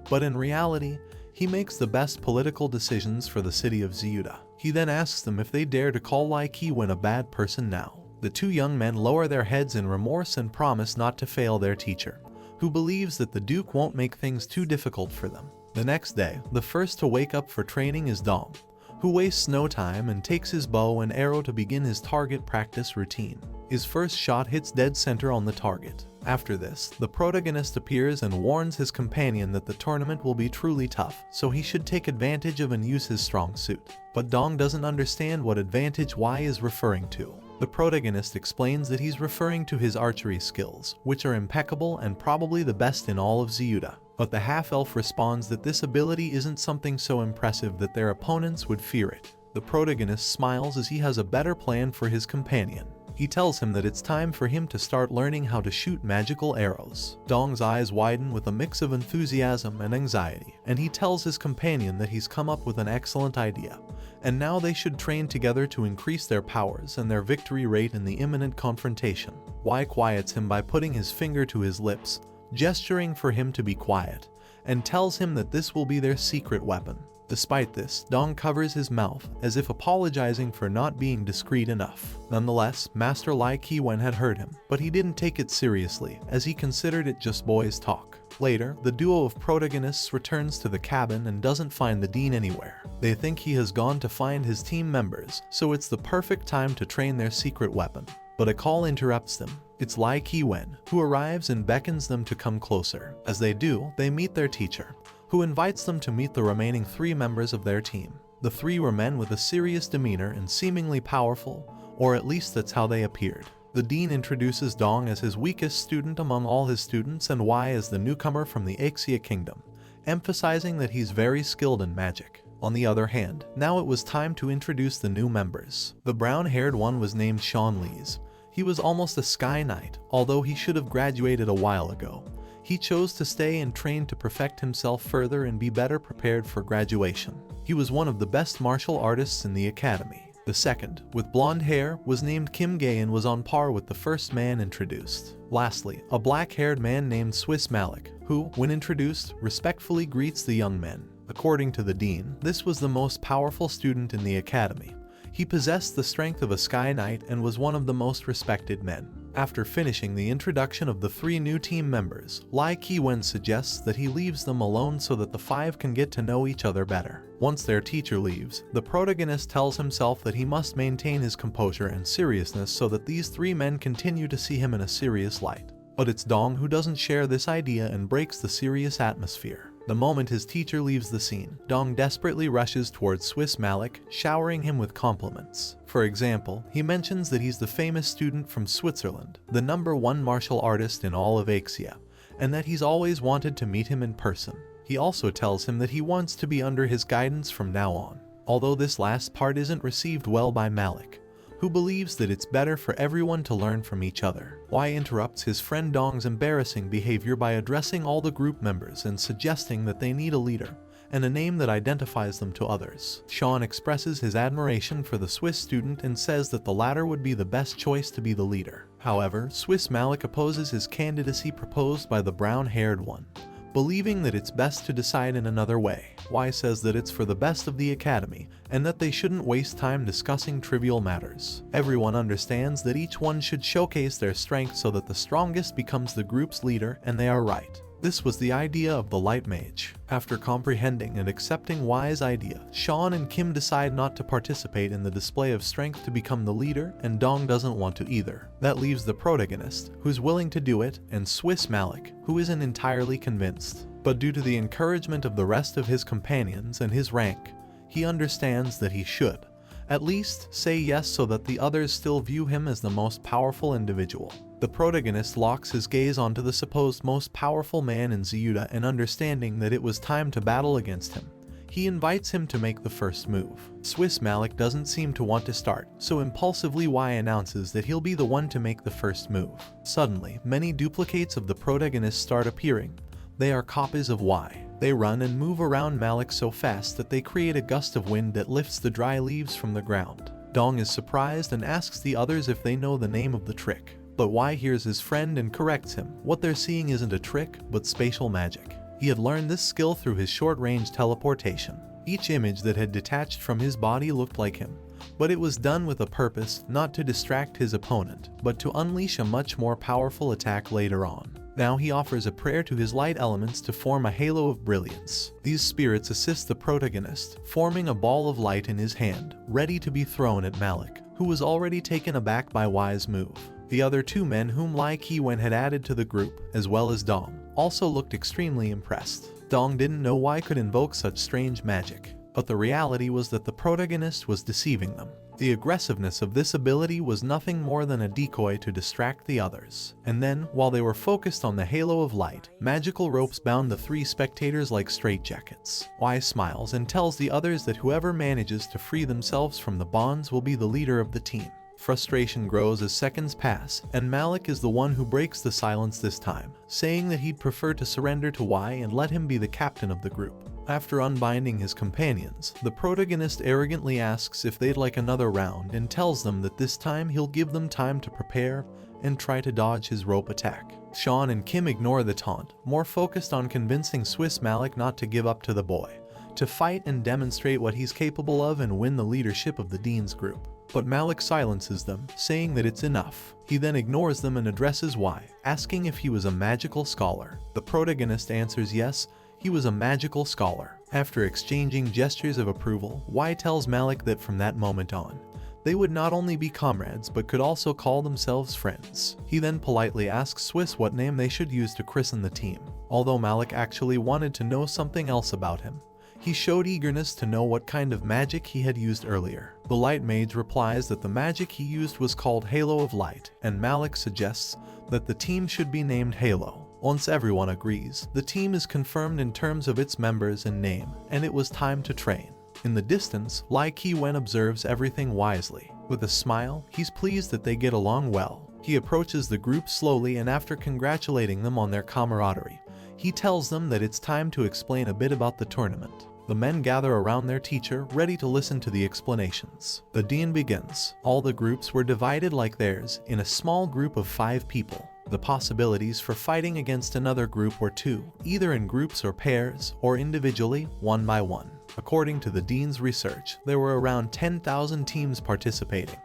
But in reality, he makes the best political decisions for the city of Zuda. He then asks them if they dare to call Lai Qi-wen a bad person now. The 2 young men lower their heads in remorse and promise not to fail their teacher, who believes that the Duke won't make things too difficult for them. The next day, the first to wake up for training is Dong, who wastes no time and takes his bow and arrow to begin his target practice routine. His first shot hits dead center on the target. After this, the protagonist appears and warns his companion that the tournament will be truly tough, so he should take advantage of and use his strong suit. But Dong doesn't understand what advantage Wei is referring to. The protagonist explains that he's referring to his archery skills, which are impeccable and probably the best in all of Zuda. But the half-elf responds that this ability isn't something so impressive that their opponents would fear it. The protagonist smiles as he has a better plan for his companion. He tells him that it's time for him to start learning how to shoot magical arrows. Dong's eyes widen with a mix of enthusiasm and anxiety, and he tells his companion that he's come up with an excellent idea, and now they should train together to increase their powers and their victory rate in the imminent confrontation. Wei quiets him by putting his finger to his lips, gesturing for him to be quiet, and tells him that this will be their secret weapon. Despite this, Dong covers his mouth, as if apologizing for not being discreet enough. Nonetheless, Master Lai Ki-wen had heard him, but he didn't take it seriously, as he considered it just boys' talk. Later, the duo of protagonists returns to the cabin and doesn't find the dean anywhere. They think he has gone to find his team members, so it's the perfect time to train their secret weapon. But a call interrupts them. It's Lai Ki-wen, who arrives and beckons them to come closer. As they do, they meet their teacher, who invites them to meet the remaining 3 members of their team. The 3 were men with a serious demeanor and seemingly powerful, or at least that's how they appeared. The dean introduces Dong as his weakest student among all his students and Wai as the newcomer from the Ixia kingdom, emphasizing that he's very skilled in magic. On the other hand, now it was time to introduce the new members. The brown-haired one was named Sean Lees. He was almost a Sky Knight, although he should have graduated a while ago. He chose to stay and train to perfect himself further and be better prepared for graduation. He was one of the best martial artists in the academy. The second, with blonde hair, was named Kim Gae and was on par with the first man introduced. Lastly, a black-haired man named Swiss Malik, who, when introduced, respectfully greets the young men. According to the dean, this was the most powerful student in the academy. He possessed the strength of a Sky Knight and was one of the most respected men. After finishing the introduction of the 3 new team members, Lai Ki-wen suggests that he leaves them alone so that the 5 can get to know each other better. Once their teacher leaves, the protagonist tells himself that he must maintain his composure and seriousness so that these 3 men continue to see him in a serious light. But it's Dong who doesn't share this idea and breaks the serious atmosphere. The moment his teacher leaves the scene, Dong desperately rushes towards Swiss Malik, showering him with compliments. For example, he mentions that he's the famous student from Switzerland, the #1 martial artist in all of Ixia, and that he's always wanted to meet him in person. He also tells him that he wants to be under his guidance from now on. Although this last part isn't received well by Malik, who believes that it's better for everyone to learn from each other. Wai interrupts his friend Dong's embarrassing behavior by addressing all the group members and suggesting that they need a leader, and a name that identifies them to others. Sean expresses his admiration for the Swiss student and says that the latter would be the best choice to be the leader. However, Swiss Malik opposes his candidacy proposed by the brown-haired one, believing that it's best to decide in another way. Wai says that it's for the best of the academy, and that they shouldn't waste time discussing trivial matters. Everyone understands that each one should showcase their strength so that the strongest becomes the group's leader, and they are right. This was the idea of the Light Mage. After comprehending and accepting Wai's idea, Sean and Kim decide not to participate in the display of strength to become the leader, and Dong doesn't want to either. That leaves the protagonist, who's willing to do it, and Swiss Malik, who isn't entirely convinced. But due to the encouragement of the rest of his companions and his rank, he understands that he should, at least, say yes so that the others still view him as the most powerful individual. The protagonist locks his gaze onto the supposed most powerful man in Zuda, and understanding that it was time to battle against him, he invites him to make the first move. Swiss Malik doesn't seem to want to start, so impulsively Wai announces that he'll be the one to make the first move. Suddenly, many duplicates of the protagonist start appearing. They are copies of Wai. They run and move around Malik so fast that they create a gust of wind that lifts the dry leaves from the ground. Dong is surprised and asks the others if they know the name of the trick. But Wai hears his friend and corrects him. What they're seeing isn't a trick, but spatial magic. He had learned this skill through his short-range teleportation. Each image that had detached from his body looked like him, but it was done with a purpose, not to distract his opponent, but to unleash a much more powerful attack later on. Now he offers a prayer to his light elements to form a halo of brilliance. These spirits assist the protagonist, forming a ball of light in his hand, ready to be thrown at Malik, who was already taken aback by Wai's move. The other 2 men whom Lai Ki-wen had added to the group, as well as Dong, also looked extremely impressed. Dong didn't know Wai could invoke such strange magic, but the reality was that the protagonist was deceiving them. The aggressiveness of this ability was nothing more than a decoy to distract the others. And then, while they were focused on the halo of light, magical ropes bound the 3 spectators like straitjackets. Wai smiles and tells the others that whoever manages to free themselves from the bonds will be the leader of the team. Frustration grows as seconds pass, and Malik is the one who breaks the silence this time, saying that he'd prefer to surrender to Wai and let him be the captain of the group. After unbinding his companions, the protagonist arrogantly asks if they'd like another round and tells them that this time he'll give them time to prepare and try to dodge his rope attack. Sean and Kim ignore the taunt, more focused on convincing Swiss Malik not to give up to the boy, to fight and demonstrate what he's capable of and win the leadership of the Dean's group. But Malik silences them, saying that it's enough. He then ignores them and addresses Y, asking if he was a magical scholar. The protagonist answers yes, he was a magical scholar. After exchanging gestures of approval, Y tells Malik that from that moment on, they would not only be comrades but could also call themselves friends. He then politely asks Swiss what name they should use to christen the team. Although Malik actually wanted to know something else about him, he showed eagerness to know what kind of magic he had used earlier. The Light Mage replies that the magic he used was called Halo of Light, and Malik suggests that the team should be named Halo. Once everyone agrees, the team is confirmed in terms of its members and name, and it was time to train. In the distance, Lai Ki-wen observes everything wisely. With a smile, he's pleased that they get along well. He approaches the group slowly and after congratulating them on their camaraderie, he tells them that it's time to explain a bit about the tournament. The men gather around their teacher, ready to listen to the explanations. The Dean begins. All the groups were divided like theirs, in a small group of 5 people. The possibilities for fighting against another group were 2, either in groups or pairs, or individually, one by one. According to the Dean's research, there were around 10,000 teams participating,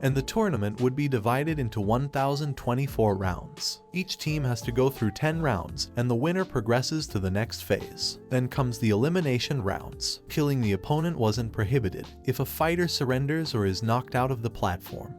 and the tournament would be divided into 1,024 rounds. Each team has to go through 10 rounds, and the winner progresses to the next phase. Then comes the elimination rounds. Killing the opponent wasn't prohibited. If a fighter surrenders or is knocked out of the platform,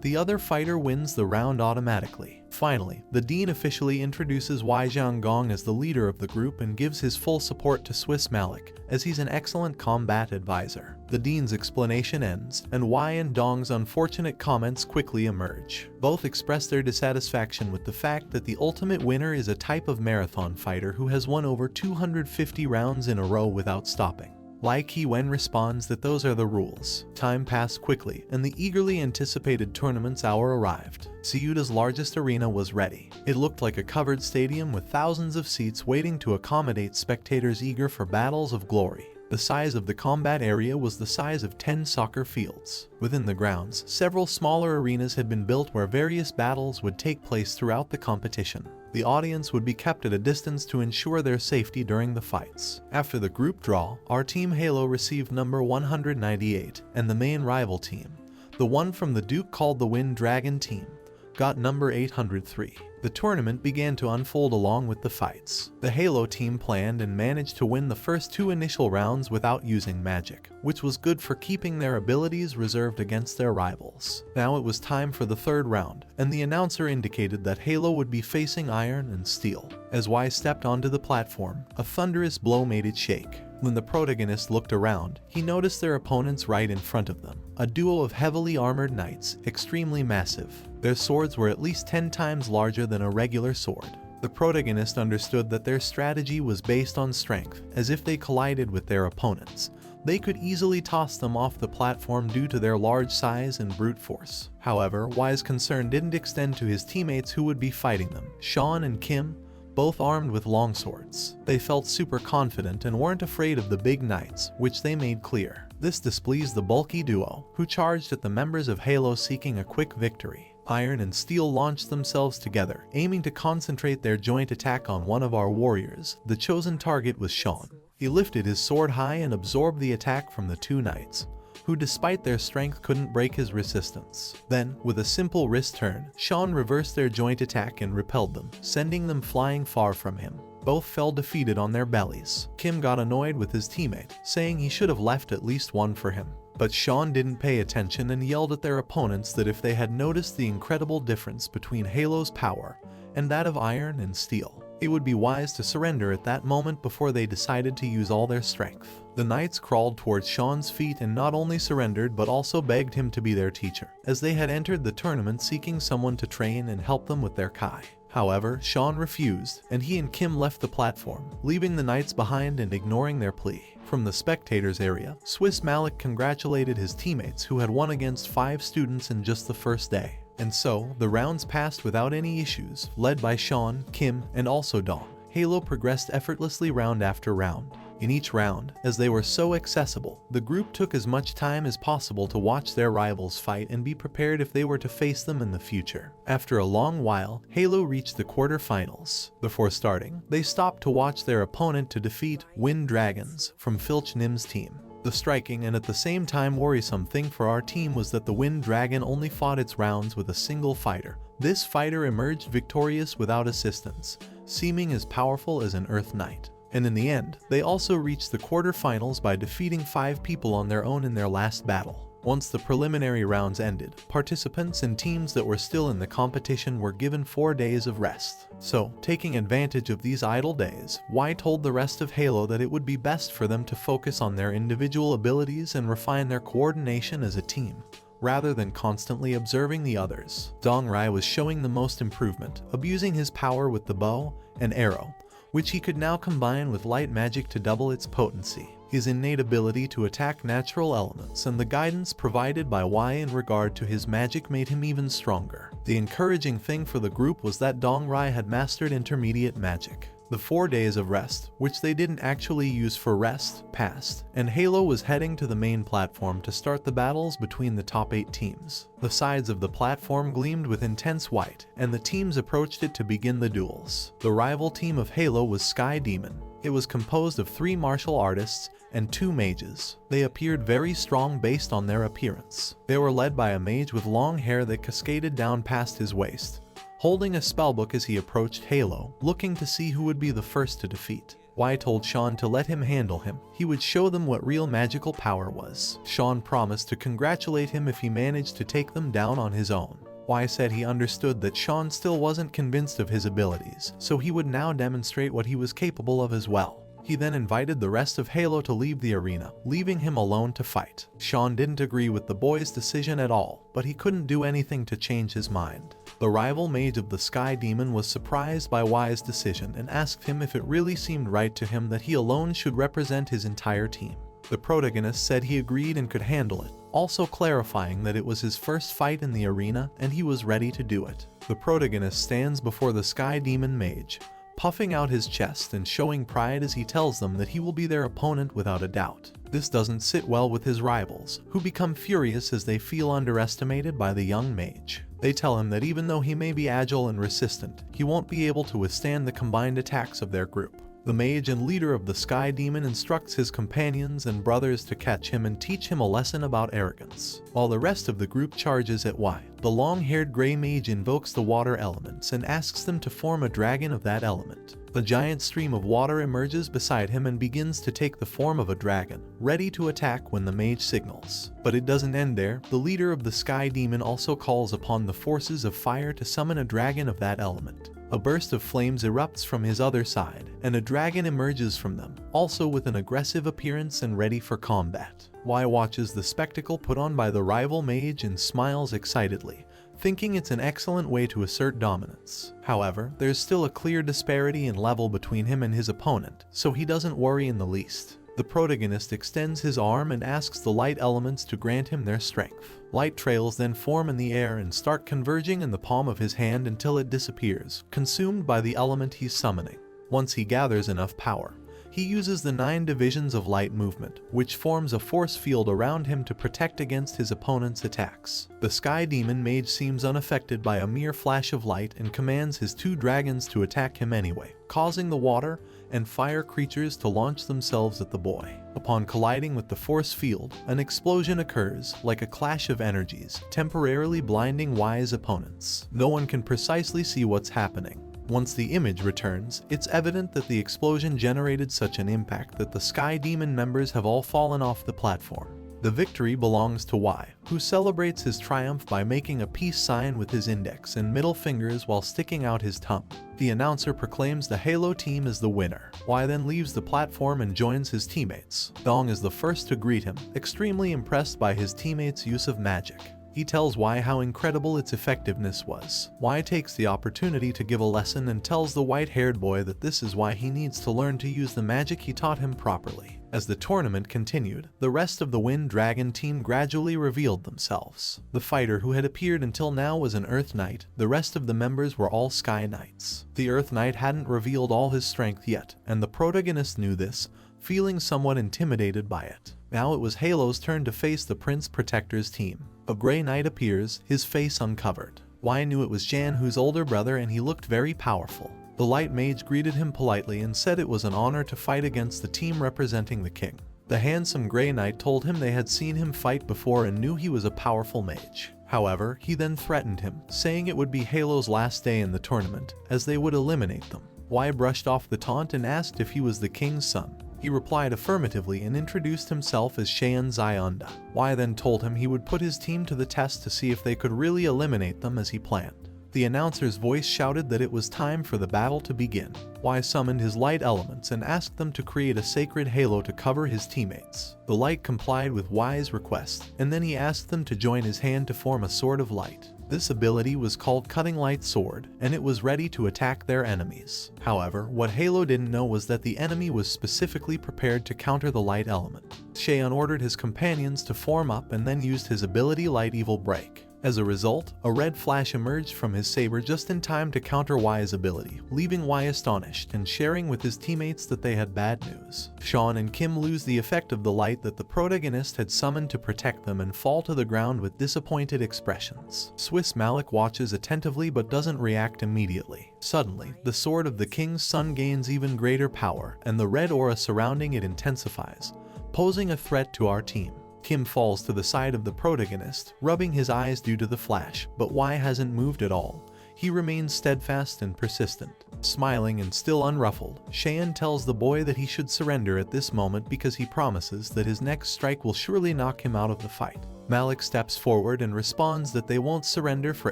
the other fighter wins the round automatically. Finally, the Dean officially introduces Zhang Gong as the leader of the group and gives his full support to Swiss Malik, as he's an excellent combat advisor. The Dean's explanation ends, and Y and Dong's unfortunate comments quickly emerge. Both express their dissatisfaction with the fact that the ultimate winner is a type of marathon fighter who has won over 250 rounds in a row without stopping. Lai Ki-wen responds that those are the rules. Time passed quickly, and the eagerly anticipated tournament's hour arrived. Zuda's largest arena was ready. It looked like a covered stadium with thousands of seats waiting to accommodate spectators eager for battles of glory. The size of the combat area was the size of 10 soccer fields. Within the grounds, several smaller arenas had been built where various battles would take place throughout the competition. The audience would be kept at a distance to ensure their safety during the fights. After the group draw, our team Halo received number 198, and the main rival team, the one from the Duke called the Wind Dragon team, got number 803. The tournament began to unfold along with the fights. The Halo team planned and managed to win the first 2 initial rounds without using magic, which was good for keeping their abilities reserved against their rivals. Now it was time for the 3rd round, and the announcer indicated that Halo would be facing Iron and Steel. As Y stepped onto the platform, a thunderous blow made it shake. When the protagonist looked around, he noticed their opponents right in front of them, a duo of heavily armored knights, extremely massive. Their swords were at least 10 times larger than a regular sword. The protagonist understood that their strategy was based on strength, as if they collided with their opponents, they could easily toss them off the platform due to their large size and brute force. However, Y's concern didn't extend to his teammates who would be fighting them. Sean and Kim, both armed with longswords. They felt super confident and weren't afraid of the big knights, which they made clear. This displeased the bulky duo, who charged at the members of Halo seeking a quick victory. Iron and Steel launched themselves together, aiming to concentrate their joint attack on one of our warriors. The chosen target was Sean. He lifted his sword high and absorbed the attack from the 2 knights, who despite their strength couldn't break his resistance. Then, with a simple wrist turn, Sean reversed their joint attack and repelled them, sending them flying far from him. Both fell defeated on their bellies. Kim got annoyed with his teammate, saying he should have left at least one for him. But Sean didn't pay attention and yelled at their opponents that if they had noticed the incredible difference between Halo's power and that of Iron and Steel, it would be wise to surrender at that moment before they decided to use all their strength. The knights crawled towards Sean's feet and not only surrendered but also begged him to be their teacher, as they had entered the tournament seeking someone to train and help them with their kai. However, Sean refused, and he and Kim left the platform, leaving the knights behind and ignoring their plea. From the spectators area, Swiss Malik congratulated his teammates who had won against 5 students in just the first day. And so, the rounds passed without any issues, led by Sean, Kim, and also Dong. Halo progressed effortlessly round after round. In each round, as they were so accessible, the group took as much time as possible to watch their rivals fight and be prepared if they were to face them in the future. After a long while, Halo reached the quarterfinals. Before starting, they stopped to watch their opponent to defeat Wind Dragons from Filch Nim's team. The striking and at the same time worrisome thing for our team was that the Wind Dragon only fought its rounds with a single fighter. This fighter emerged victorious without assistance, seeming as powerful as an Earth Knight. And in the end, they also reached the quarterfinals by defeating 5 people on their own in their last battle. Once the preliminary rounds ended, participants and teams that were still in the competition were given 4 days of rest. So, taking advantage of these idle days, Y told the rest of Halo that it would be best for them to focus on their individual abilities and refine their coordination as a team, rather than constantly observing the others. Dongrai was showing the most improvement, abusing his power with the bow and arrow, which he could now combine with light magic to double its potency. His innate ability to attack natural elements and the guidance provided by Y in regard to his magic made him even stronger. The encouraging thing for the group was that Dongrai had mastered intermediate magic. The 4 days of rest, which they didn't actually use for rest, passed, and Halo was heading to the main platform to start the battles between the top 8 teams. The sides of the platform gleamed with intense white, and the teams approached it to begin the duels. The rival team of Halo was Sky Demon. It was composed of 3 martial artists and 2 mages. They appeared very strong based on their appearance. They were led by a mage with long hair that cascaded down past his waist, holding a spellbook as he approached Halo, looking to see who would be the first to defeat. Y told Sean to let him handle him. He would show them what real magical power was. Sean promised to congratulate him if he managed to take them down on his own. Y said he understood that Sean still wasn't convinced of his abilities, so he would now demonstrate what he was capable of as well. He then invited the rest of Halo to leave the arena, leaving him alone to fight. Sean didn't agree with the boy's decision at all, but he couldn't do anything to change his mind. The rival mage of the Sky Demon was surprised by Y's decision and asked him if it really seemed right to him that he alone should represent his entire team. The protagonist said he agreed and could handle it, also clarifying that it was his first fight in the arena and he was ready to do it. The protagonist stands before the Sky Demon mage, puffing out his chest and showing pride as he tells them that he will be their opponent without a doubt. This doesn't sit well with his rivals, who become furious as they feel underestimated by the young mage. They tell him that even though he may be agile and resistant, he won't be able to withstand the combined attacks of their group. The mage and leader of the Sky Demon instructs his companions and brothers to catch him and teach him a lesson about arrogance, while the rest of the group charges at Y. The long-haired gray mage invokes the water elements and asks them to form a dragon of that element. The giant stream of water emerges beside him and begins to take the form of a dragon, ready to attack when the mage signals. But it doesn't end there. The leader of the Sky Demon also calls upon the forces of fire to summon a dragon of that element. A burst of flames erupts from his other side, and a dragon emerges from them, also with an aggressive appearance and ready for combat. Y watches the spectacle put on by the rival mage and smiles excitedly, thinking it's an excellent way to assert dominance. However, there's still a clear disparity in level between him and his opponent, so he doesn't worry in the least. The protagonist extends his arm and asks the light elements to grant him their strength. Light trails then form in the air and start converging in the palm of his hand until it disappears, consumed by the element he's summoning. Once he gathers enough power, he uses the 9 divisions of light movement, which forms a force field around him to protect against his opponent's attacks. The Sky Demon mage seems unaffected by a mere flash of light and commands his 2 dragons to attack him anyway, causing the water and fire creatures to launch themselves at the boy. Upon colliding with the force field, an explosion occurs, like a clash of energies, temporarily blinding Y's opponents. No one can precisely see what's happening. Once the image returns, it's evident that the explosion generated such an impact that the Sky Demon members have all fallen off the platform. The victory belongs to Y, who celebrates his triumph by making a peace sign with his index and middle fingers while sticking out his tongue. The announcer proclaims the Halo team as the winner. Y then leaves the platform and joins his teammates. Dong is the first to greet him, extremely impressed by his teammates' use of magic. He tells Y how incredible its effectiveness was. Y takes the opportunity to give a lesson and tells the white-haired boy that this is why he needs to learn to use the magic he taught him properly. As the tournament continued, the rest of the Wind Dragon team gradually revealed themselves. The fighter who had appeared until now was an Earth Knight, the rest of the members were all Sky Knights. The Earth Knight hadn't revealed all his strength yet, and the protagonist knew this, feeling somewhat intimidated by it. Now it was Halo's turn to face the Prince Protector's team. A Grey Knight appears, his face uncovered. Y knew it was Janhu's older brother and he looked very powerful. The Light Mage greeted him politely and said it was an honor to fight against the team representing the king. The handsome Grey Knight told him they had seen him fight before and knew he was a powerful mage. However, he then threatened him, saying it would be Halo's last day in the tournament, as they would eliminate them. Y brushed off the taunt and asked if he was the king's son. He replied affirmatively and introduced himself as Shayan Zyunda. Y then told him he would put his team to the test to see if they could really eliminate them as he planned. The announcer's voice shouted that it was time for the battle to begin. Y summoned his light elements and asked them to create a sacred halo to cover his teammates. The light complied with Y's request, and then he asked them to join his hand to form a sword of light. This ability was called Cutting Light Sword, and it was ready to attack their enemies. However, what Halo didn't know was that the enemy was specifically prepared to counter the light element. Shayan ordered his companions to form up and then used his ability Light Evil Break. As a result, a red flash emerged from his saber just in time to counter Y's ability, leaving Y astonished and sharing with his teammates that they had bad news. Sean and Kim lose the effect of the light that the protagonist had summoned to protect them and fall to the ground with disappointed expressions. Swiss Malik watches attentively but doesn't react immediately. Suddenly, the sword of the king's son gains even greater power, and the red aura surrounding it intensifies, posing a threat to our team. Kim falls to the side of the protagonist, rubbing his eyes due to the flash, but Y hasn't moved at all. He remains steadfast and persistent. Smiling and still unruffled, Shayan tells the boy that he should surrender at this moment because he promises that his next strike will surely knock him out of the fight. Malik steps forward and responds that they won't surrender for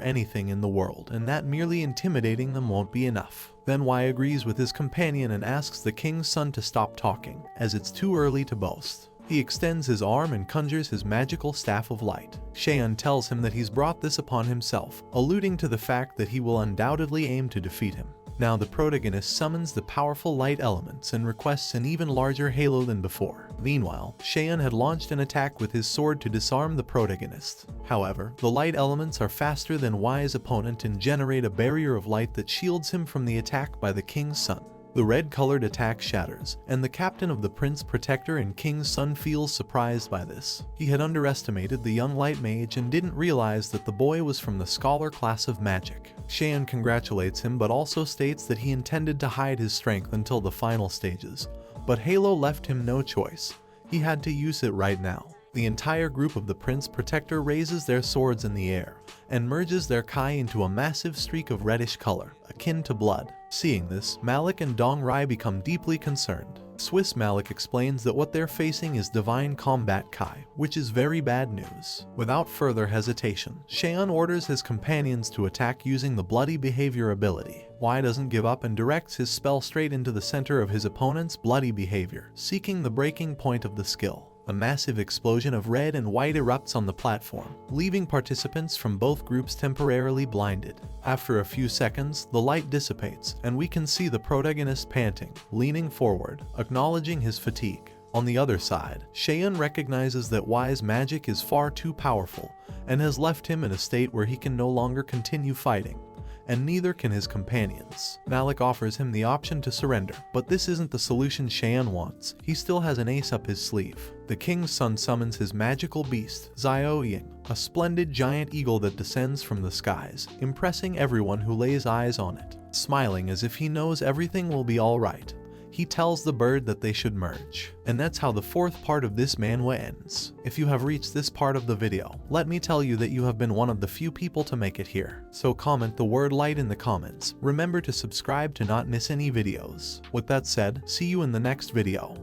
anything in the world and that merely intimidating them won't be enough. Then Y agrees with his companion and asks the king's son to stop talking, as it's too early to boast. He extends his arm and conjures his magical staff of light. Shayan tells him that he's brought this upon himself, alluding to the fact that he will undoubtedly aim to defeat him. Now the protagonist summons the powerful light elements and requests an even larger halo than before. Meanwhile, Shayan had launched an attack with his sword to disarm the protagonist. However, the light elements are faster than Y's opponent and generate a barrier of light that shields him from the attack by the king's son. The red-colored attack shatters, and the captain of the Prince Protector and King's Son feels surprised by this. He had underestimated the young light mage and didn't realize that the boy was from the scholar class of magic. Shayan congratulates him but also states that he intended to hide his strength until the final stages, but Halo left him no choice. He had to use it right now. The entire group of the Prince Protector raises their swords in the air and merges their kai into a massive streak of reddish color, akin to blood. Seeing this, Malik and Dong Rai become deeply concerned. Swiss Malik explains that what they're facing is divine combat kai, which is very bad news. Without further hesitation, Shayan orders his companions to attack using the bloody behavior ability. Y doesn't give up and directs his spell straight into the center of his opponent's bloody behavior, seeking the breaking point of the skill. A massive explosion of red and white erupts on the platform, leaving participants from both groups temporarily blinded. After a few seconds, the light dissipates, and we can see the protagonist panting, leaning forward, acknowledging his fatigue. On the other side, Shayan recognizes that Y's magic is far too powerful, and has left him in a state where he can no longer continue fighting. And neither can his companions. Malik offers him the option to surrender, but this isn't the solution Shayan wants. He still has an ace up his sleeve. The king's son summons his magical beast, Zioying, a splendid giant eagle that descends from the skies, impressing everyone who lays eyes on it. Smiling as if he knows everything will be alright, he tells the bird that they should merge. And that's how the fourth part of this manhwa ends. If you have reached this part of the video, let me tell you that you have been one of the few people to make it here. So comment the word light in the comments. Remember to subscribe to not miss any videos. With that said, see you in the next video.